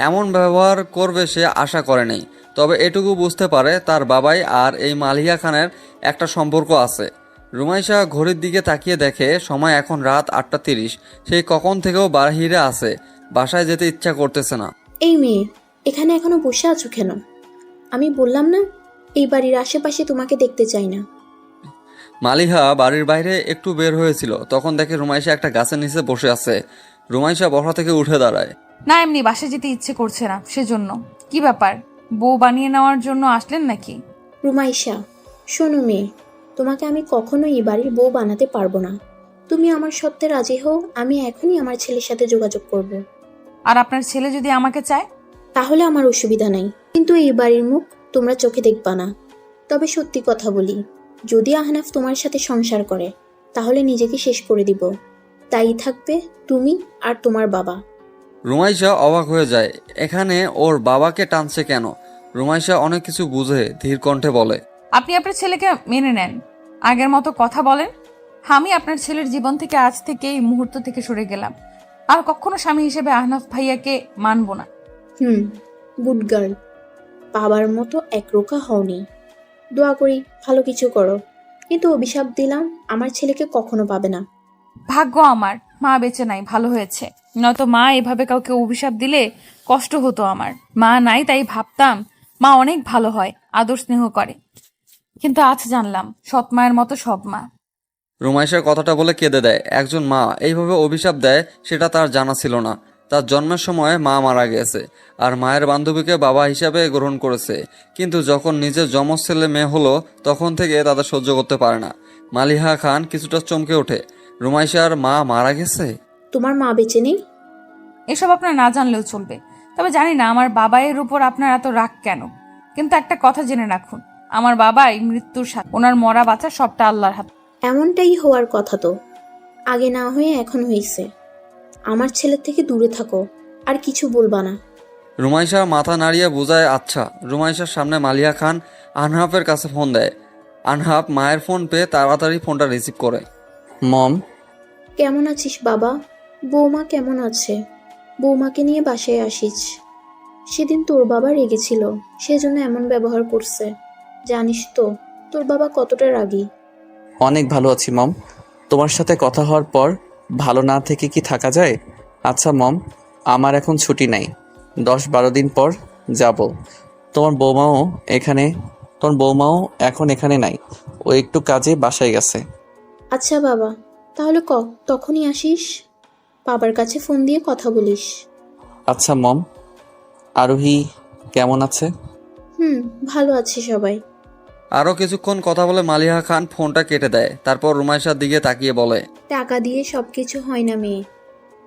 এমন ব্যবহার করবে সে আশা করেনি। তবে এটুকু বুঝতে পারে তার বাবাই আর এই মালিহা খানের একটা সম্পর্ক আছে। রুমাইশা ঘড়ির দিকে তাকিয়ে দেখে সময় এখন রাত 8:30। সেই কখন থেকেও বাহিরে আছে, বাসায় যেতে ইচ্ছা করতেছে না। এই মেয়ে, এখানে এখনো বসে আছো কেন? আমি বললাম না এই বাড়ির আশেপাশে তোমাকে দেখতে চাই না। মালিহা বাড়ির বাইরে একটু বের হয়েছিল, তখন দেখে রুমাইশা একটা গাছের নিচে বসে আছে। রুমাইশা বসা থেকে উঠে দাঁড়ায়। না এমনি বাসে যেতে ইচ্ছে করছে না, সেজন্য। কি ব্যাপার, বউ বানিয়ে নেওয়ার জন্য আসলেন নাকি? রুমাইশা, শোনো মেয়ে, তোমাকে আমি কখনো এই বাড়ির বউ বানাতে পারবো না। তুমি আমার সত্ত্বে রাজি হও, আমি এখনই আমার ছেলের সাথে যোগাযোগ করব। আর আপনার ছেলে যদি আমাকে চায়? তাহলে আমার অসুবিধা নাই, কিন্তু এই বাড়ির মুখ তোমরা চোখে দেখবা না। তবে সত্যি কথা বলি, যদি আহনাফ তোমার সাথে সংসার করে তাহলে নিজেকে শেষ করে দিব। তাই থাকবে তুমি আর তোমার বাবা। রুমাইশা অবাক হয়ে যায়, এখানে ওর বাবাকে টানছে কেন? রুমাইশা অনেক কিছু বুঝে ধীর কণ্ঠে বলে, আপনি আপনার ছেলেকে মেনে নেন, আগের মতো কথা বলেন। আমি আপনার ছেলের জীবন থেকে আজ থেকে এই মুহূর্ত থেকে সরে গেলাম, আর কখনো স্বামী হিসেবে আহনাফ ভাইয়াকে মানব না। গুড গার্ল, বাবার মতো একরোখা হওনি। দোয়া করি ভালো কিছু করো। কিন্তু অভিশাপ দিলাম আমার ছেলেকে কখনো পাবে না। ভাগ্য আমার মা বেঁচে নাই, ভালো হয়েছে। নয়তো মা এভাবে কাউকে অভিশাপ দিলে কষ্ট হতো আমার। মা নাই তাই ভাবতাম মা অনেক ভালো হয়, আদর স্নেহ করে, কিন্তু আজ জানলাম সৎ মায়ের মতো সব মা। রুমাইশার কথাটা বলে কেঁদে দেয়। একজন মা এইভাবে অভিশাপ দেয় সেটা তার জানা ছিল না। তার জন্মের সময় মা মারা গেছে আর মায়ের বান্ধবীকে বাবা হিসাবে গ্রহণ করেছে, কিন্তু যখন নিজের যমজ ছেলে মেয়ে হলো তখন থেকে তাদের সহ্য করতে পারে না। মালিহা খান কিছুটা চমকে ওঠে। রুমাইশার মা মারা গেছে? তোমার মা বেঁচে নেই? এসব আপনার না জানলেও চলবে, তবে জানি না আমার বাবাইয়ের উপর আপনার এত রাগ কেন। কিন্তু একটা কথা জেনে রাখুন, আমার বাবাই মৃত্যুর সাথে, ওনার মরা বাঁচা সবটা আল্লাহর হাতে। এমনটাই হওয়ার কথা তো, আগে না হয়ে এখন হয়েছে। আমার ছেলের থেকে দূরে থাকো, আর কিছু বলবা না। রুমাইশা মাথা নাড়িয়ে বোঝায় আচ্ছা। রুমাইশার সামনে মালিহা খান আনহাফের কাছে ফোন দেয়। আনহাফ মায়ের ফোন পেয়ে তাড়াতাড়ি ফোনটা রিসিভ করে। মম, কেমন আছিস বাবা? বৌমা কেমন আছে? বৌমাকে নিয়ে বাসায় আসিস। সেদিন তোর বাবা রেগেছিল, সেজন্য এমন ব্যবহার করছে। জানিস তো তোর বাবা কতটা রাগী। অনেক ভালো আছি মম। তোমার সাথে কথা হওয়ার পর ভালো না থেকে কি থাকা যায়? আচ্ছা মম, আমার এখন ছুটি নাই, 10-12 দিন পর যাব। তোমার বৌমাও এখানে, তোমার বৌমাও এখন এখানে নাই, ও একটু কাজে বাসায় গেছে। আচ্ছা বাবা, তাহলে তখনই আসিস। বাবার কাছে ফোন দিয়ে কথা বলিস। আচ্ছা মম। আরোহী কেমন আছে? ভালো আছে সবাই। আরও কিছুক্ষণ কথা বলে মালিহা খান ফোনটা কেটে দেয়। তারপর রুমাইশার দিকে তাকিয়ে বলে, টাকা দিয়ে সবকিছু হয় না মেয়ে।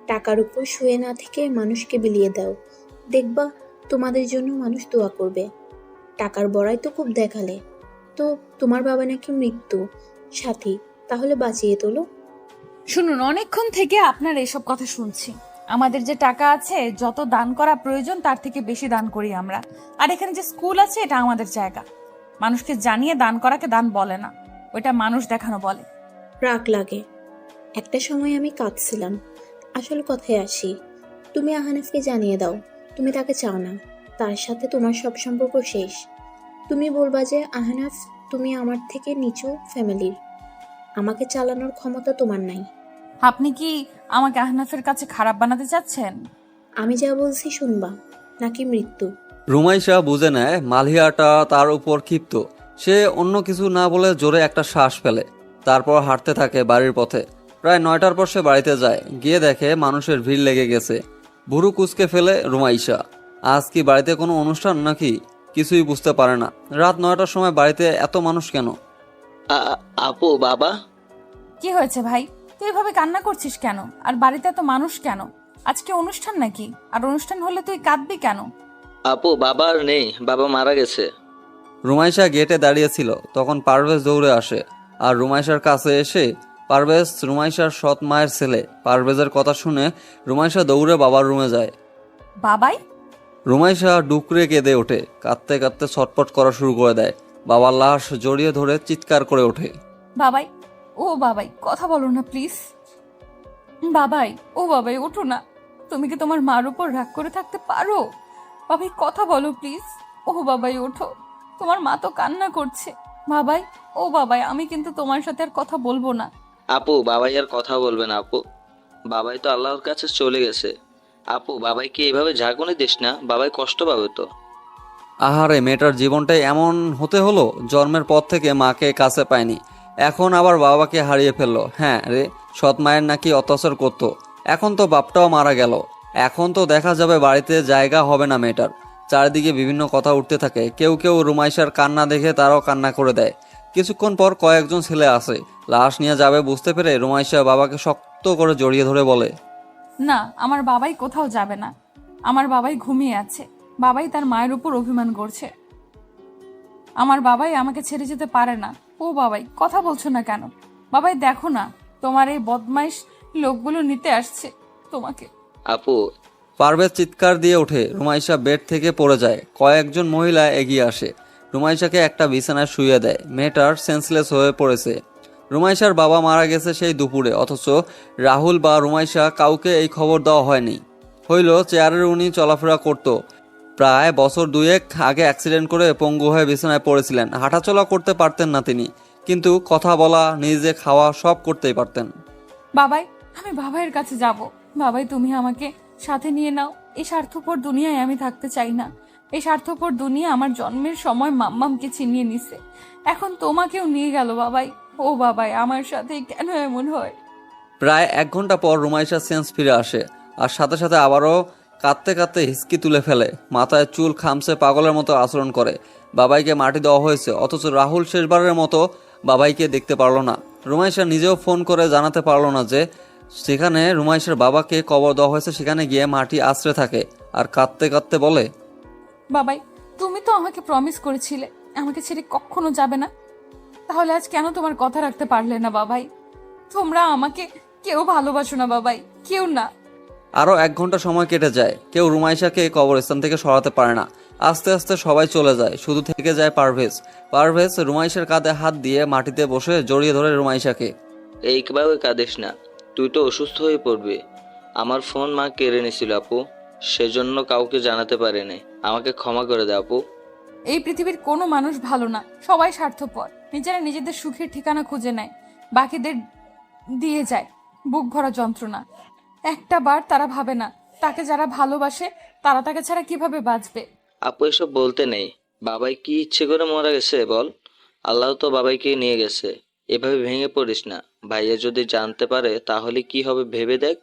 টাকার উপর শুয়ে না থেকে মানুষকে বিলিয়ে দাও, দেখবা তোমাদের জন্য মানুষ দোয়া করবে। টাকার বড়াই তো খুব দেখালে। তো তোমার বাবা নাকি মৃত্যু সাথী, তাহলে বাঁচিয়ে তোলো। শুনুন, অনেকক্ষণ থেকে আপনার এসব কথা শুনছি। আমাদের যে টাকা আছে, যত দান করা প্রয়োজন তার থেকে বেশি দান করি আমরা। আর এখানে যে স্কুল আছে, এটা আমাদের জায়গা। মানুষকে জানিয়ে দান করাকে দান বলে না, ওইটা মানুষ দেখানো বলে। রাগ লাগে। একটা সময় আমি কাঁদছিলাম। আসল কথায় আসি, তুমি আহানাফকে জানিয়ে দাও তুমি তাকে চাও না, তার সাথে তোমার সব সম্পর্ক শেষ। তুমি বলবা যে আহানাফ, তুমি আমার থেকে নিচু ফ্যামিলির, আমাকে চালানোর ক্ষমতা তোমার নাই। আপনি কি আমাকে আহনাফের কাছে খারাপ বানাতে চাচ্ছেন? আমি যা বলছি শুনবা, নাকি মৃত্যু? রুমাইশা বুঝে নেয় মালিহাটা তার উপর ক্ষিপ্ত। সে অন্য কিছু না বলে জোরে একটা শ্বাস ফেলে। তারপর হাঁটতে থাকে বাড়ির পথে। প্রায় 9টার পর সে বাড়িতে যায়। গিয়ে দেখে মানুষের ভিড় লেগে গেছে। ভুরু কুচকে ফেলে রুমাইশা। আজ কি বাড়িতে কোনো অনুষ্ঠান নাকি? কিছুই বুঝতে পারে না। রাত 9টার সময় বাড়িতে এত মানুষ কেন? আপু, বাবা। কি হয়েছে ভাই? তুই এভাবে কান্না করছিস কেন? আর বাড়িতে এত মানুষ কেন? আজকে অনুষ্ঠান নাকি? আর অনুষ্ঠান হলে তুই কাঁদবি কেন? আপু, বাবা আর নেই, বাবা মারা গেছে। রুমাইশা গেটে দাঁড়িয়েছিল, তখন পারভেজ দৌড়ে আসে। আর রুমাইশার কাছে এসে, পারভেজ রুমাইশার সৎ মায়ের ছেলে। পারভেজের কথা শুনে রুমাইশা দৌড়ে বাবার রুমে যায়। বাবাই? রুমাইশা ডুকরে কেঁদে ওঠে। কাঁদতে কাঁদতে ছটপট করা শুরু করে দেয়। বাবার লাশ জড়িয়ে ধরে চিৎকার করে ওঠে। বাবাই, ও বাবাই, কথা বলো না প্লিজ। বাবাই, ও বাবাই, ওঠো না। তুমি কি তোমার মার উপর রাগ করে থাকতে পারো? বাবাই, কথা বলো প্লিজ। ও বাবাই, ওঠো, তোমার মা তো কান্না করছে। বাবাই, ও বাবাই, আমি কিন্তু তোমার সাথে আর কথা বলবো না। আপু, বাবাই আর কথা বলবে না আপু। বাবাই তো আল্লাহর কাছে চলে গেছে। আপু, বাবাইকে এইভাবে ঝাঁকুনি দিস না, বাবাই কষ্ট পাবে তো। আহারে, মেয়েটার জীবনটাই এমন হতে হলো। জন্মের পর থেকে মাকে কাছে পায়নি, এখন আবার বাবাকে হারিয়ে ফেললো। হ্যাঁ রে, সৎ মায়ের নাকি অত্যাচার করতো। এখন তো বাপটাও মারা গেল। এখন তো দেখা যাবে বাড়িতে জায়গা হবে না মেয়েটার। চারিদিকে বিভিন্ন কথা উঠতে থাকে। কেউ কেউ রুমাইশার কান্না দেখে তারাও কান্না করে দেয়। কিছুক্ষণ পর কয়েকজন ছেলে আসে। লাশ নিয়ে যাবে বুঝতে পেরে রুমাইশা বাবাকে শক্ত করে জড়িয়ে ধরে বলে, না, আমার বাবাই কোথাও যাবে না। আমার বাবাই ঘুমিয়ে আছে। বাবাই তার মায়ের উপর অভিমান করছে। আমার বাবাই আমাকে ছেড়ে যেতে পারে না। ও বাবাই, কথা বলছো না কেন? বাবাই, দেখো না, তোমার এই বদমাইশ লোকগুলো নিতে আসছে তোমাকে। আপু। পারভেজ চিৎকার দিয়ে ওঠে। রুমাইশা বেড থেকে পড়ে যায়। কয়েকজন মহিলা এগিয়ে আসে, রুমাইশাকে একটা বিছানায় শুইয়ে দেয়। মেয়েটার সেন্সলেস হয়ে পড়েছে। রুমাইশার বাবা মারা গেছে সেই দুপুরে, অথচ রাহুল বা রুমাইশা কাউকে এই খবর দেওয়া হয়নি। হইল চেয়ারের উনি চলাফেরা করত। প্রায় বছর 2 আগে অ্যাক্সিডেন্ট করে পঙ্গু হয়ে বিছানায় পড়েছিলেন। হাঁটাচলা করতে পারতেন না তিনি। কিন্তু কথা বলা, নিজে খাওয়া সব করতেই পারতেন। বাবাই, আমি বাবাইয়ের কাছে যাব। বাবাই, তুমি আমাকে সাথে নিয়ে নাও। এই স্বার্থপর দুনিয়ায় আমি থাকতে চাই না। এই স্বার্থপর দুনিয়া আমার জন্মের সময় মাম্মামকে ছিনিয়ে নিছে, এখন তোমাকেও নিয়ে গেল বাবাই। ও বাবাই, আমার সাথে কেন এমন হয়? প্রায় 1 ঘন্টা পর রুমাইশার সেন্স ফিরে আসে, আর সাথে সাথে আবারও কাঁদতে কাঁদতে হিসকি তুলে ফেলে। মাথায় চুল খামছে, পাগলের মতো আচরণ করে। বাবাইকে মাটি দেওয়া হয়েছে, অথচ রাহুল শেষবারের মতো বাবাইকে দেখতে পারলো না। রুমাইশা নিজেও ফোন করে জানাতে পারলো না যে সেখানে রুমাইশার বাবাকে কবর দেওয়া হয়েছে। সেখানে গিয়ে মাটি আশ্রে থাকে আর কাঁদতে কাঁদতে বলে, বাবাই, তুমি তো আমাকে প্রমিস করেছিলে আমাকে ছেড়ে কখনো যাবে না, তাহলে আজ কেন তোমার কথা রাখতে পারলে না বাবাই? তোমরা আমাকে কেউ ভালোবাসো না বাবাই, কেউ না। আরও 1 ঘন্টা সময় কেটে যায়। কেউ রুমাইশাকে কবরস্থান থেকে সরাতে পারে না। আস্তে আস্তে সবাই চলে যায়, শুধু থেকে যায় পারভেজ। পারভেজ রুমাইশার কাঁধে হাত দিয়ে মাটিতে বসে জড়িয়ে ধরে রুমাইশাকে। এইভাবে কাঁদিস না, তুই তো অসুস্থ হয়ে পড়বি। আমার ফোন মা কেড়ে নিছিল আপু, সেজন্য কাউকে জানাতে পারেনি। আমাকে ক্ষমা করে দে আপু। এই পৃথিবীর কোনো মানুষ ভালো না, সবাই স্বার্থপর। নিজেরা নিজেদের সুখের ঠিকানা খুঁজে নেয়, বাকিদের দিয়ে যায় বুক ভরা যন্ত্রণা। একটা বার তারা ভাবে না তাকে যারা ভালোবাসে তারা তাকে ছাড়া কিভাবে বাঁচবে। আপু এসব বলতে নেই। বাবাই কি ইচ্ছে করে মারা গেছে বল? আল্লাহ তো বাবাইকে নিয়ে গেছে। এভাবে ভেঙে পড়িস না। ভাইয়া যদি জানতে পারে তাহলে কি হবে ভেবে দেখ।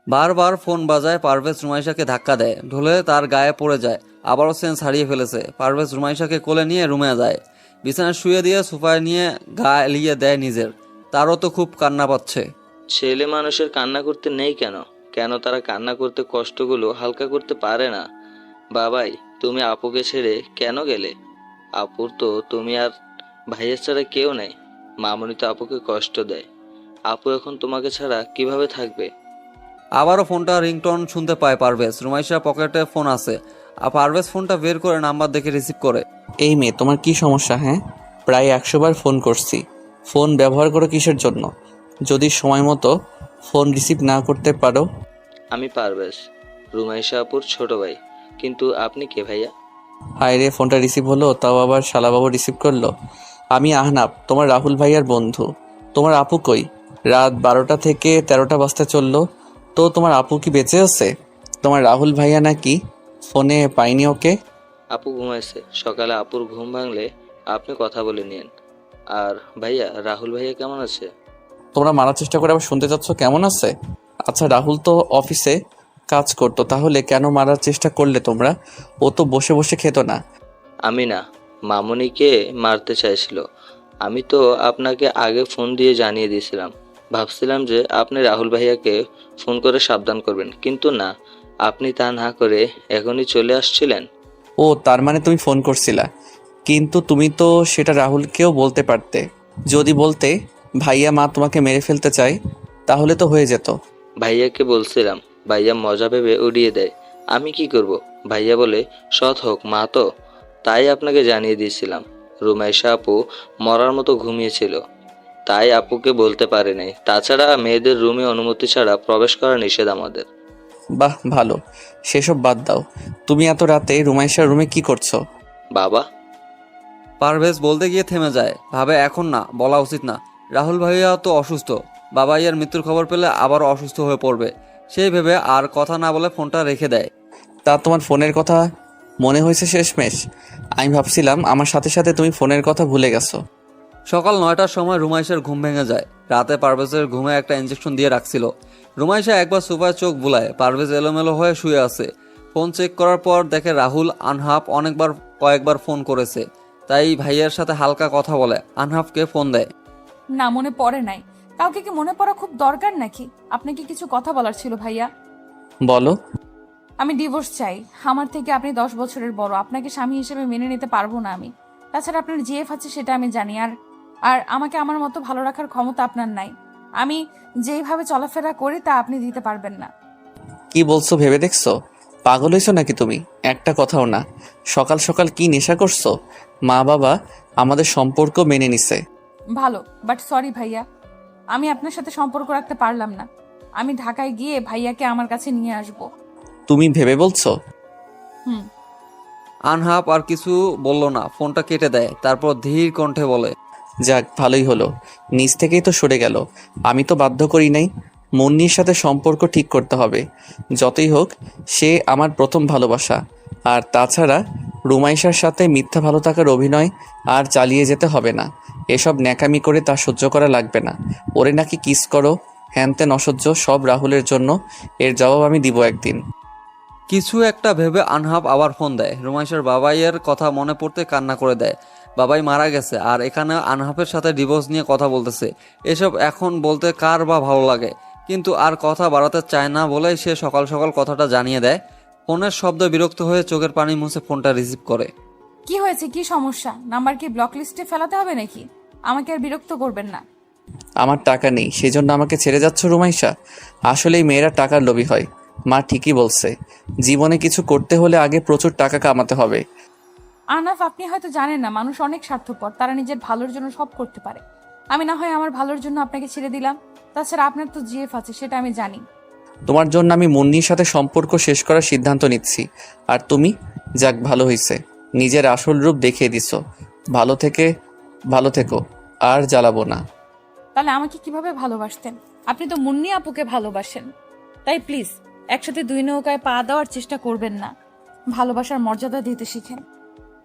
বারবার ফোন বাজায়। পারভেজ রুমাইশাকে ধাক্কা দেয়, ঢলে তার গায়ে পড়ে যায়। আবারও সেন্স হারিয়ে ফেলেছে। পারভেজ রুমাইশাকে কোলে নিয়ে রুমে যায়, বিছানায় শুয়ে দিয়ে সোফায় নিয়ে গা এলিয়ে দেয় নিজের। তারও তো খুব কান্না পাচ্ছে। ছেলে মানুষের কান্না করতে নেই কেন? কেন তারা কান্না করতে কষ্টগুলো হালকা করতে পারে না? বাবাই, তুমি আপুকে ছেড়ে কেন গেলে? আপুর তো তুমি আর ভাইয়ের ছাড়া কেউ নেই। মামুনি তো আপুকে কষ্ট দেয়। আপু এখন তোমাকে ছাড়া কিভাবে থাকবে? আবারও ফোনটা রিংটোন শুনতে পায় পারভেজ। রুমাইশা পকেটে ফোন আছে, আর পারভেজ ফোনটা বের করে নাম্বার দেখে রিসিভ করে। এই মেয়ে, তোমার কি সমস্যা? হ্যাঁ, প্রায় 100 বার ফোন করছি। ফোন ব্যবহার করো কিসের জন্য? যদি সময় মতো ফোন রিসিভ না করতে পারো। আমি পারভেজ, রুমাইশা আপুর ছোট ভাই। কিন্তু আপনি কে ভাইয়া? হায় রে, ফোনটা রিসিভ হলো, তাও আবার শালাবাবু রিসিভ করলো। আমি আহনাব, তোমার রাহুল ভাইয়ার বন্ধু। তোমার আপু কই? রাত 12টা থেকে 13টা বাজতে চললো, তো তোমার আপু কি বেঁচে আছে? তোমার রাহুল ভাইয়া নাকি ফোনে পাইনি ওকে? আপু ঘুমাইছে, সকালে আপুর ঘুম ভাঙলে আপনি কথা বলে নিন। আর ভাইয়া, রাহুল ভাইয়া কেমন আছে? তোমরা মারার চেষ্টা করে আবার শুনতে চাচ্ছ কেমন আছে? আচ্ছা, রাহুল তো অফিসে কাজ করতো, তাহলে কেন মারার চেষ্টা করলে তোমরা? ও তো বসে বসে খেত না। আমি না, মামুনিকে মারতে চাইছিল। আমি তো আপনাকে আগে ফোন দিয়ে জানিয়ে দিয়েছিলাম। ভাবছিলাম যে আপনি রাহুল ভাইয়াকে ফোন করে সাবধান করবেন, কিন্তু না, আপনি তা না করে এখনই চলে আসছিলেন। ও, তার মানে তুমি ফোন করছিলা? কিন্তু তুমি তো সেটা রাহুলকেও বলতে পারতে। যদি বলতে ভাইয়া মা তোমাকে মেরে ফেলতে চায়, তাহলে তো হয়ে যেত। ভাইয়াকে বলছিলাম, ভাইয়া মজা ভেবে উড়িয়ে দেয়। আমি কি করব? ভাইয়া বলে সৎ হোক মা তো, তাই আপনাকে জানিয়ে দিয়েছিলাম। রুমাইশা আপু মরার মতো ঘুমিয়েছিল, তাই আপুকে বলতে পারে নাই। তাছাড়া মেয়েদের রুমে অনুমতি ছাড়া প্রবেশ করা নিষেধ আমাদের। বাহ, ভালো। সেসব বাদ দাও, তুমি এত রাতে রুমাইশার রুমে কি করছো? বাবা, পারভেজ বলতে গিয়ে থেমে যায়, ভাবে এখন না, বলা উচিত না। রাহুল ভাইয়া তো অসুস্থ, বাবাইয়ের মৃত্যুর খবর পেলে আবারও অসুস্থ হয়ে পড়বে। সেই ভেবে আর কথা না বলে ফোনটা রেখে দেয়। তা তোমার ফোনের কথা মনে হয়েছে শেষমেশ? আমি ভাবছিলাম আমার সাথে সাথে তুমি ফোনের কথা ভুলে গেছো। সকাল 9টার সময় রুমাইশার ঘুম ভেঙে যায়। রাতে পারভেজের ঘুমে একটা ইঞ্জেকশন দিয়ে রাখছিল। রুমাইশা একবার সোফায় চোখ বুলায়, পারভেজ এলোমেলো হয়ে শুয়ে আছে। ফোন চেক করার পর দেখে রাহুল আনহাফ কয়েকবার ফোন করেছে, তাই ভাইয়ার সাথে হালকা কথা বলে আনহাফকে ফোন দেয়। না, মনে পড়ে নাই। কাউকে কি মনে পড়া খুব দরকার নাকি? আপনাকে কিছু কথা বলার ছিল ভাইয়া। বলো। আমি ডিভোর্স চাই। আমার থেকে আপনি 10 বছরের বড়, আপনাকে স্বামী হিসেবে মেনে নিতে পারবো না আমি। তাছাড়া আপনার জিএফ আছে সেটা আমি জানি, আর আর আমাকে আমার মতো ভালো রাখার ক্ষমতা আপনার নাই। আমি যেইভাবে চলাফেরা করি তা আপনি দিতে পারবেন না। কি বলছো ভেবে দেখছো? পাগল হয়েছো নাকি তুমি? একটা কথাও না। সকাল সকাল কি নেশা করছো? মা বাবা আমাদের সম্পর্ক মেনে নিছে। ভালো, বাট সরি ভাইয়া, আমি আপনার সাথে সম্পর্ক রাখতে পারলাম না। আমি ঢাকায় গিয়ে ভাইয়াকে আমার কাছে নিয়ে আসব। তুমি ভেবে বলছো? হুম। আনহাফ আর কিছু বলল না, ফোনটা কেটে দেয়। তারপর ধীর কণ্ঠে বলে, যাক ভালোই হলো, নিজ থেকেই তো সরে গেল। আমি তো বাধ্য করি নাই। মুন্নির সাথে সম্পর্ক ঠিক করতে হবে, যতই হোক সে আমার প্রথম ভালোবাসা। আর তাছাড়া রুমাইশার সাথে মিথ্যা ভালো থাকার অভিনয় আর চালিয়ে যেতে হবে না। এসব ন্যাকামি করে তা সহ্য করা লাগবে না। ওরে নাকি কিস করো, হ্যানত্যান অসহ্য সব রাহুলের জন্য। এর জবাব আমি দিব একদিন। কিছু একটা ভেবে আনহাব আবার ফোন দেয়। রুমাইশার বাবাইয়ের কথা মনে পড়তে কান্না করে দেয়। বাবাই মারা গেছে আর এখানে আনহাবের সাথে ডিভোর্স নিয়ে কথা বলতেছে। এসব এখন বলতে কার বা ভালো লাগে, কিন্তু আর কথা বাড়াতে চায় না বলেই সে সকাল সকাল কথাটা জানিয়ে দেয়। ফোনের শব্দ বিরক্ত হয়ে চোখের পানি মুছে ফোনটা রিসিভ করে। কি হয়েছে, কি সমস্যা? নাম্বার কি ব্লক লিস্টে ফেলাতে হবে নাকি? আমাকে আর বিরক্ত করবেন না। আমার টাকা নেই সেজন্য আমাকে ছেড়ে যাচ্ছ রুমাইশা? আসলেই মেয়েরা টাকার লোভী হয়। মা ঠিকই বলছে, জীবনে কিছু করতে হলে আগে প্রচুর টাকা কামাতে হবে। আহনাফ, আপনি হয়তো জানেন না, মানুষ অনেক স্বার্থপর, তারা নিজের ভালোর জন্য সব করতে পারে। আমি না হয় আমার ভালোর জন্য আপনাকে ছেড়ে দিলাম। তাছাড়া আপনার তো জিএফ আছে, সেটা আমি জানি। তোমার জন্য আমি মুন্নির সাথে সম্পর্ক শেষ করার সিদ্ধান্ত নিচ্ছি। আর তুমি? যাক ভালো হইছে, নিজের আসল রূপ দেখিয়ে দিছো। ভালো থেকো, আর জ্বালাবো না। তাহলে আমাকে কিভাবে ভালোবাসতেন? আপনি তো মুন্নি আপুকে ভালোবাসেন। তাই প্লিজ একসাথে দুই নৌকায় পা দেওয়ার চেষ্টা করবেন না। ভালোবাসার মর্যাদা দিতে শিখেন।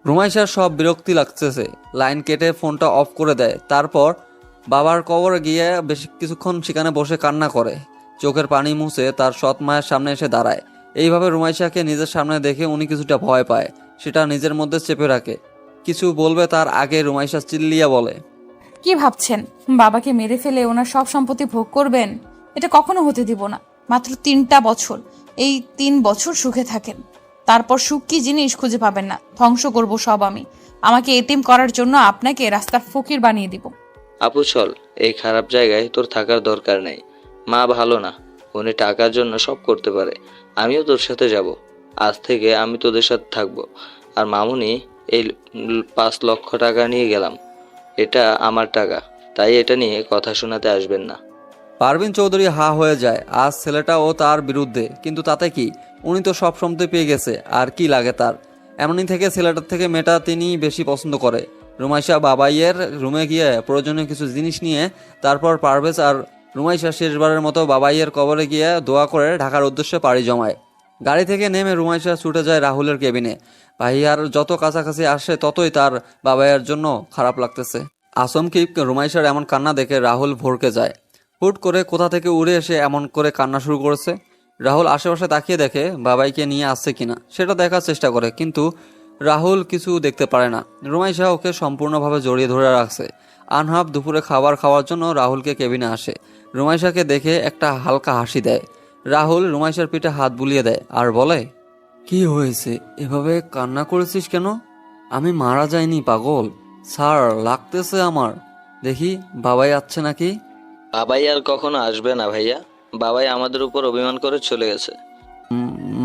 রুমাইশার সব বিরক্তি লাগতেছে, লাইন কেটে ফোনটা অফ করে দেয়। তারপর বাবার কবরে গিয়ে বেশ কিছুক্ষণ সেখানে বসে কান্না করে। চোখের পানি মুছে তার সৎ মায়ের সামনে এসে দাঁড়ায়। এইভাবে রুমাইশাকে নিজের সামনে দেখে উনি কিছুটা ভয় পায়, সেটা নিজের মধ্যে চেপে রাখে। কিছু বলবে তার আগে রুমাইশা চিল্লিয়া বলে, কি ভাবছেন বাবাকে মেরে ফেলে ওনার সব সম্পত্তি ভোগ করবেন? এটা কখনো হতে দিব না। মাত্র 3টা বছর, এই 3 বছর সুখে থাকেন, তারপর সুখ কি জিনিস খুঁজে পাবেন না। ধ্বংস করব সব আমি। আমাকে এতিম করার জন্য আপনাকে রাস্তার ফকির বানিয়ে দিব। আপু চল, এই খারাপ জায়গায় তোর থাকার দরকার নেই। মা ভালো না, উনি টাকার জন্য সব করতে পারে। আমিও তোর সাথে যাব। আজ থেকে আমি তোদের সাথে থাকবো। আর মামুনি, এই 5 লক্ষ টাকা নিয়ে গেলাম, এটা আমার টাকা, তাই এটা নিয়ে কথা শোনাতে আসবেন না। পারভিন চৌধুরী হা হয়ে যায়। আজ ছেলেটাও তার বিরুদ্ধে, কিন্তু তাতে কি? উনি তো সব সম্পত্তি পেয়ে গেছে, আর কি লাগে তার? এমনই থেকে ছেলেটার থেকে মেয়েটা তিনি বেশি পছন্দ করে। রুমাইশা বাবাইয়ের রুমে গিয়ে প্রয়োজনীয় কিছু জিনিস নিয়ে তারপর পারভেজ আর রুমাইশা শেষবারের মতো বাবাইয়ের কবরে গিয়ে দোয়া করে ঢাকার উদ্দেশ্যে পাড়ি জমায়। গাড়ি থেকে নেমে রুমাইশা ছুটে যায় রাহুলের কেবিনে। ভাইয়ার যত কাছাকাছি আসে ততই তার বাবাইয়ের জন্য খারাপ লাগতেছে। আসমকি রুমাইশার এমন কান্না দেখে রাহুল ভরকে যায়। হুট করে কোথা থেকে উড়ে এসে এমন করে কান্না শুরু করেছে। রাহুল আশেপাশে তাকিয়ে দেখে বাবাইকে নিয়ে আসছে কিনা, সেটা দেখার চেষ্টা করে, কিন্তু রাহুল কিছু দেখতে পারে না। রুমাইশা ওকে সম্পূর্ণভাবে জড়িয়ে ধরে রাখছে। আনহাব দুপুরে খাবার খাওয়ার জন্য রাহুলকে কেবিনে আসে। রুমাইশাকে দেখে একটা হালকা হাসি দেয়। রাহুল রুমাইশার পিঠে হাত বুলিয়ে দেয় আর বলে, কি হয়েছে, এভাবে কান্না করেছিস কেন? আমি মারা যাইনি পাগল, স্যার লাগতেছে আমার। দেখি বাবাই আসছে নাকি। বাবাই আর কখনো আসবে না ভাইয়া। বাবাই আমাদের উপর অভিমান করে চলে গেছে।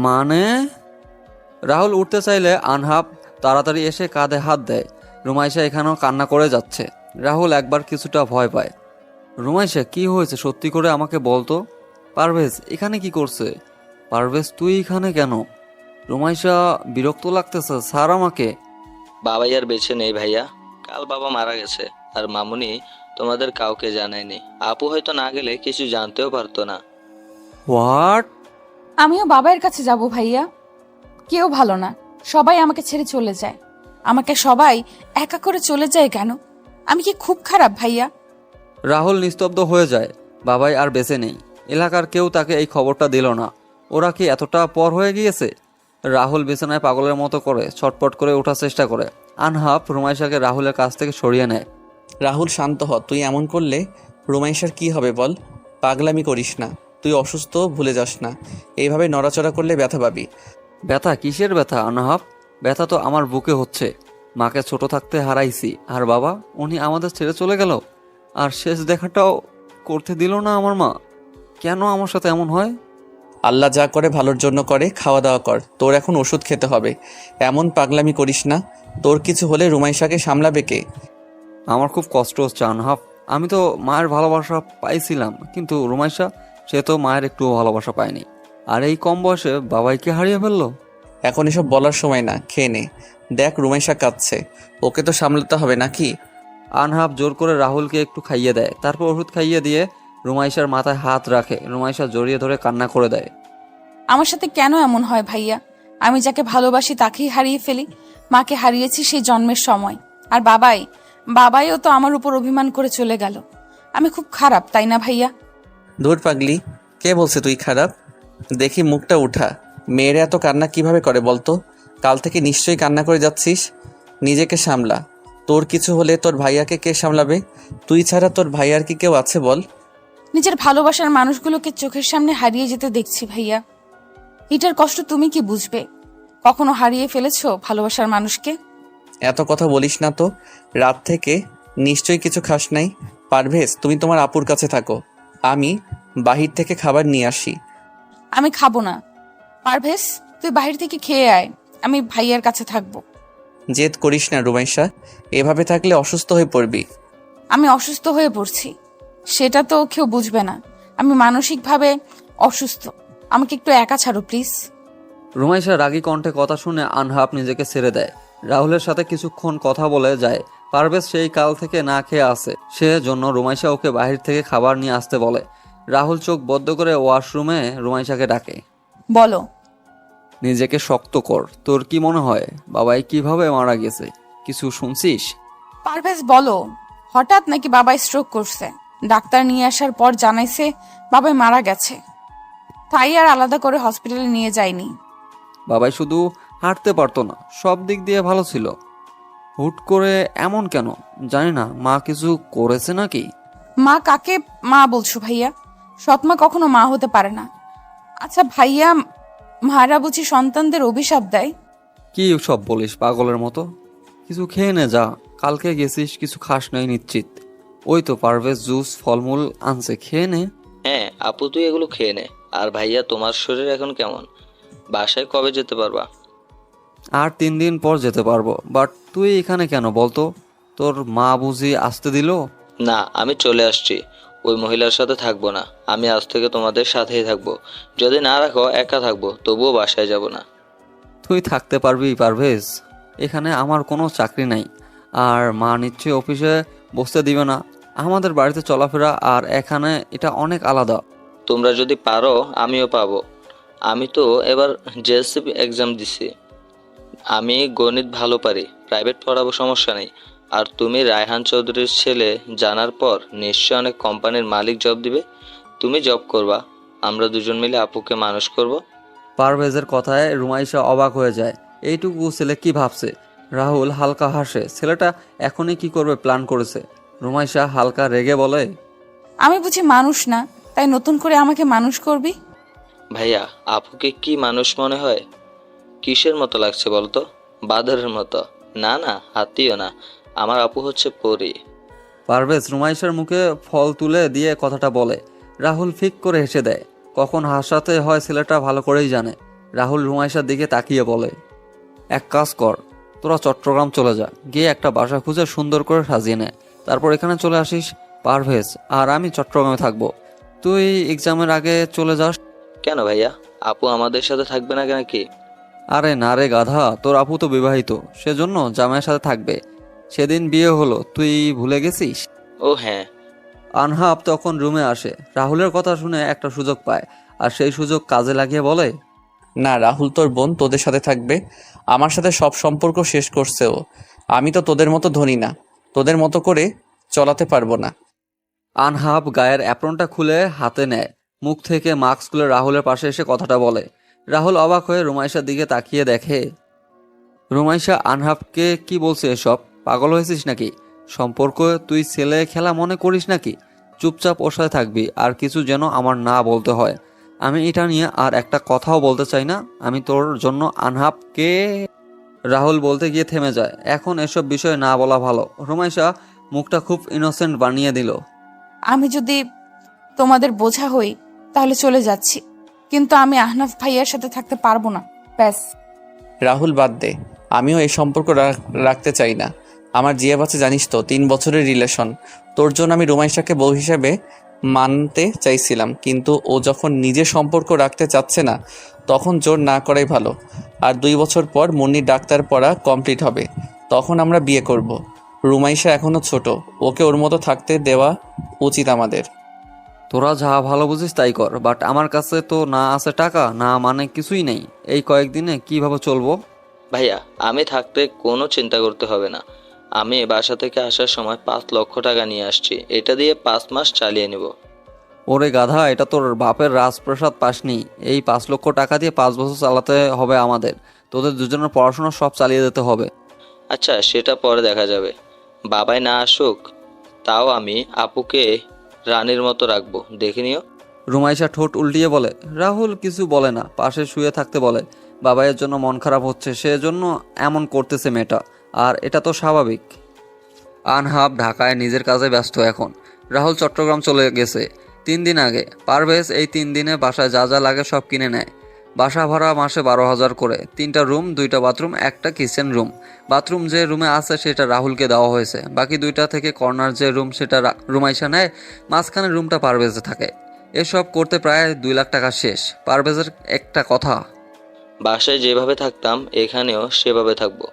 মানে? রাহুল উঠতে চাইলে আনহাব তাড়াতাড়ি এসে কাঁধে হাত দেয়। রুমাইশা এখানেও কান্না করে যাচ্ছে। রাহুল একবার কিছুটা ভয় পায়। রুমাইশা কি হয়েছে সত্যি করে আমাকে বলতো। পারভেজ এখানে কি করছে? পারভেজ তুই এখানে কেন? রুমাইশা বিরক্ত লাগতেছে স্যার আমাকে। বাবাই আর বেঁচে নেই ভাইয়া। কাল বাবা মারা গেছে, আর মামুনি তোমাদের কাউকে জানায়নি। আপু হয়তো না গেলে কিছু জানতেও পারতো না। হোয়াট? আমিও বাবার কাছে যাব ভাইয়া। কেউ ভালো না, সবাই আমাকে ছেড়ে চলে যায়। আমাকে সবাই একা করে চলে যায় কেন? আমি কি খুব খারাপ ভাইয়া? রাহুল নিস্তব্ধ হয়ে যায়। বাবাই আর বেঁচে নেই। এলাকার কেউ তাকে এই খবরটা দিল না। ওরা কি এতটা পর হয়ে গিয়েছে? রাহুল বিছানায় পাগলের মতো করে ছটপট করে ওঠার চেষ্টা করে। আনহাব রুমাইশাকে রাহুলের কাছ থেকে সরিয়ে নেয়। রাহুল শান্ত হ, তুই এমন করলে রুমাইশার কি হবে বল? পাগলামি করিস না, তুই অসুস্থ, ভুলে যাস না। এইভাবে নড়াচড়া করলে ব্যথা পাবি। ব্যথা? কিসের ব্যথা আনহাব? ব্যথা তো আমার বুকে হচ্ছে। মাকে ছোট থাকতে হারাইছি, আর বাবা উনি আমাদের ছেড়ে চলে গেল, আর শেষ দেখাটাও করতে দিল না আমার মা। কেন আমার সাথে এমন হয়? আল্লাহ যা করে ভালোর জন্য করে, খাওয়া দাওয়া কর, তোর এখন ওষুধ খেতে হবে। এমন পাগলামি করিস না, তোর কিছু হলে রুমাইশাকে সামলাবে কে? আমার খুব কষ্ট হচ্ছে আনহাব। আমি তো মায়ের ভালোবাসা পাইছিলাম, কিন্তু রুমাইশা, সে তো মায়ের একটুও ভালোবাসা পায়নি, আর এই কম বয়সে বাবাইকে হারিয়ে ফেললো। এখন এসব বলার সময় না, খেয়ে নে। দেখ রুমাইশা কাঁদছে, ওকে তো সামলাতে হবে নাকি? আনহাব জোর করে রাহুলকে একটু খাইয়ে দেয়, তারপর ওষুধ খাইয়ে দিয়ে রুমাইশার মাথায় হাত রাখে। রুমাইশা জড়িয়ে ধরে কান্না করে দেয়। আমার সাথে কেন এমন হয় ভাইয়া? আমি যাকে ভালোবাসি তাকেই হারিয়ে ফেলি। মাকে হারিয়েছি সেই জন্মের সময়। আর বাবাইও তো আমার উপর অভিমান করে চলে গেল। আমি খুব খারাপ, তাই না ভাইয়া? দূর পাগলি, কে বলছে তুই খারাপ? দেখি মুখটা উঠা। মেয়েরা এত কান্না কিভাবে করে বলতো? কাল থেকে নিশ্চয়ই কান্না করে যাচ্ছিস। নিজেকে সামলা। তোর কিছু হলে তোর ভাইয়াকে কে সামলাবে? তুই ছাড়া তোর ভাইয়ার কি কেউ আছে বল? নিজের ভালোবাসার মানুষগুলোকে চোখের সামনে হারিয়ে যেতে দেখছি ভাইয়া। এটার কষ্ট তুমি কি বুঝবে? কখনো হারিয়ে ফেলেছো ভালোবাসার মানুষকে? এত কথা বলিস না তো। রাত থেকে নিশ্চয়ই কিছু খাস নাই। পারভেজ, তুমি তোমার আপুর কাছে থাকো, আমি বাহির থেকে খাবার নিয়ে আসি। আমি খাবো না। পারভেজ, তুই বাহির থেকে খেয়ে আয়, আমি ভাইয়ার কাছে থাকবো। জেদ করিস না রুমাইশা, এভাবে থাকলে অসুস্থ হয়ে পড়বি। আমি অসুস্থ হয়ে পড়ছি, সেটা তো কেউ বুঝবে না। আমি মানসিকভাবে অসুস্থ। আমাকে একটু একা ছাড়ো প্লিজ। রুমাইশা রাগী কণ্ঠে কথা শুনে আনহাব নিজেকে ছেড়ে দেয়। রাহুলের সাথে কিছুক্ষণ কথা বলে যায়। পারভেজ সেই কাল থেকে না খেয়ে আসে, সেজন্য রুমাইশা ওকে বাহির থেকে খাবার নিয়ে আসতে বলে। রাহুল চোখ বদ্ধ করে ওয়াশরুমে রুমাইশাকে ডাকে। বলো। নিজেকে শক্ত কর। তোর কি মনে হয় বাবাই কিভাবে মারা গেছে? কিছু শুনছিস? পারভেজ বলো, হঠাৎ নাকি বাবা স্ট্রোক করছে? ডাক্তার নিয়ে আসার পর জানাইছে বাবাই মারা গেছে, তাই আর আলাদা করে হসপিটালে নিয়ে যায়নি। বাবাই শুধু হাঁটতে পারতো না, সব দিক দিয়ে ভালো ছিল। হুট করে এমন কেন? জানি না, মা কিছু করেছে নাকি? মা কাকে মা বলছো ভাইয়া? সৎমা কখনো মা হতে পারে না। আচ্ছা ভাইয়া, মারা বুঝি সন্তানদের অভিশাপ দেয়? কি সব বলিস পাগলের মতো? কিছু খেয়ে নে যা, কালকে গেছিস কিছু খাস নাই নিশ্চিত। ওই তো পারভেজ জুস ফলমূল আনছে, খেয়ে নে। হ্যাঁ আপু, তুই এগুলো খেয়ে নে। আর ভাইয়া, তোমার শরীর এখন কেমন? বাসায় কবে যেতে পারবা? আর 3 দিন পর যেতে পারবো। বাট তুই এখানে কেন বলতো? তোর মা বুঝি আসতে দিল? না, আমি চলে আসছি। ওই মহিলার সাথে থাকবো না। আমি আজ থেকে তোমাদের সাথেই থাকবো। যদি না রাখো একা থাকবো, তবুও বাসায় যাব না। তুই থাকতে পারবি পারভেজ? এখানে আমার কোনো চাকরি নাই, আর মা নিশ্চয়ই অফিসে বসতে দিবে না। আমাদের বাড়িতে চলাফেরা আর এখানে এটা অনেক আলাদা। তোমরা যদি পারো আমিও পাবো। আমি তো এবার জেএসসি এক্সাম দিছি। আমি গণিত ভালো পারি, প্রাইভেট পড়াবো, সমস্যা নেই। আর তুমি রায়হান চৌধুরীর ছেলে জানার পর নিশ্চয় অনেক কোম্পানির মালিক জব দিবে। তুমি জব করবা, আমরা দুজন মিলে আপুকে মানুষ করব। পারভেজের কথায় রুমাইশা অবাক হয়ে যায়। এইটুকু ছেলে কি ভাবছে? রাহুল হালকা হাসে। ছেলেটা এখনই কি করবে প্ল্যান করেছে। রুমাইশা হালকা রেগে বলে, আমি বুঝি মানুষ না, তাই নতুন করে আমাকে মানুষ করবি? ভাইয়া, আপুকে কি মানুষ মনে হয়? কিসের মতো লাগছে বলতো? বাদরের মতো? না না, হাতিও না। আমার আপু হচ্ছে পরী। পারভেজ রুমাইশার মুখে ফল তুলে দিয়ে কথাটা বলে। রাহুল ফিক করে হেসে দেয়। কখন হাসাতে হয় ছেলেটা ভালো করেই জানে। রাহুল রুমাইশার দিকে তাকিয়ে বলে, এক কাজ কর, তোরা চট্টগ্রাম চলে যা, গিয়ে একটা বাসা খুঁজে সুন্দর করে সাজিয়ে নে, তারপর এখানে চলে আসিস। পারভেজ আর আমি চট্টগ্রামে থাকবো, তুই এক্সামের আগে চলে যাস। কেন ভাইয়া, আপু আমাদের সাথে থাকবে না নাকি? আরে না রে গাধা, তোর আপু তো বিবাহিত, সেজন্য জামাইয়ের সাথে থাকবে। সেদিন বিয়ে হলো, তুই ভুলে গেছিস? ও হ্যাঁ। আনহাব তখন রুমে আসে। রাহুলের কথা শুনে একটা সুযোগ পায়, আর সেই সুযোগ কাজে লাগিয়ে বলে, না, রাহুল তোর বোন তোদের সাথে থাকবে। আমার সাথে সব সম্পর্ক শেষ করছে ও। আমি তো তোদের মতো ধনী না, তোদের মতো করে চলাতে পারবো না। আনহাব গায়ের অ্যাপ্রনটা খুলে হাতে নেয়, মুখ থেকে মাস্ক খুলে রাহুলের পাশে এসে কথাটা বলে। রাহুল অবাক হয়ে রুমাইশার দিকে তাকিয়ে দেখে। রুমাইশা আনহাবকে কি বলছে এসব? পাগল হয়েছিস নাকি? সম্পর্ক তুই ছেলে খেলা মনে করিস নাকি? চুপচাপ ওর সাথে থাকবি, আর কিছু যেন আমার না বলতে হয়। আমি এটা নিয়ে আর একটা কথাও বলতে চাই না। আমি তোর জন্য আনহাবকে। রাহুল বলতে গিয়ে থেমে যায়। এখন এসব বিষয় না বলা ভালো। রুমাইশা মুখটা খুব ইনোসেন্ট বানিয়ে দিল। আমি যদি তোমাদের বোঝা হই তাহলে চলে যাচ্ছি, কিন্তু আমি আহনাফ ভাইয়ার সাথে থাকতে পারবো না, ব্যাস। রাহুল বাদ দে, আমিও এই সম্পর্ক রাখতে চাই না। আমার জিয়া বাচ্চা জানিস তো, 3 বছরের রিলেশন। তোর জন্য আমি রুমাইশাকে বউ হিসেবে মানতে চাইছিলাম, কিন্তু ও যখন নিজের সম্পর্ক রাখতে চাচ্ছে না, তখন জোর না করাই ভালো। আর 2 বছর পর মুন্নির ডাক্তার পড়া কমপ্লিট হবে, তখন আমরা বিয়ে করব। রুমাইশা এখনো ছোট, ওকে ওর মতো থাকতে দেওয়া উচিত আমাদের। তোরা যা ভালো বুঝিস তাই কর, বাট আমার কাছে তো না আছে টাকা, না মানে কিছুই নেই। এই কয়েকদিনে কিভাবে চলবো? ভাইয়া, আমি থাকতে কোনো চিন্তা করতে হবে না। আমি বাসা থেকে আসার সময় 5 লক্ষ টাকা নিয়ে আসছি, এটা দিয়ে 5 মাস চালিয়ে নেব। ওরে গাধা, এটা তোর বাপের রাজপ্রাসাদ পাসনি। এই 5 লক্ষ টাকা দিয়ে 5 বছর চালাতে হবে আমাদের। তোদের দুজনের পড়াশোনা সব চালিয়ে যেতে হবে। আচ্ছা, সেটা পরে দেখা যাবে। বাবাই না আসুক, তাও আমি আপুকে রানীর মতো রাখবো, দেখে নিও। রুমাইশা ঠোঁট উল্টিয়ে বলে। রাহুল কিছু বলে না, পাশে শুয়ে থাকতে বলে। বাবাইয়ের জন্য মন খারাপ হচ্ছে, সেজন্য এমন করতেছে মেয়েটা, আর এটা তো স্বাভাবিক। আনহাব ঢাকায় নিজের কাজে ব্যস্ত এখন। রাহুল চট্টগ্রাম চলে গেছে 3 দিন আগে। পারভেজ এই 3 দিনে বাসায় যা যা লাগে সব কিনে নেয়। বাসা ভাড়া মাসে 12,000 করে, 3টা রুম, 2টা বাথরুম, একটা কিচেন রুম। বাথরুম যে রুমে আছে সেটা রাহুলকে দেওয়া হয়েছে, বাকি 2টা থেকে কর্নার যে রুম সেটা রুমাইশা নেয়, মাঝখানে রুমটা পারভেজে থাকে। এসব করতে প্রায় 2 লাখ টাকা শেষ। পারভেজের একটা কথা, বাসায় যেভাবে থাকতাম এখানেও সেভাবে থাকবো।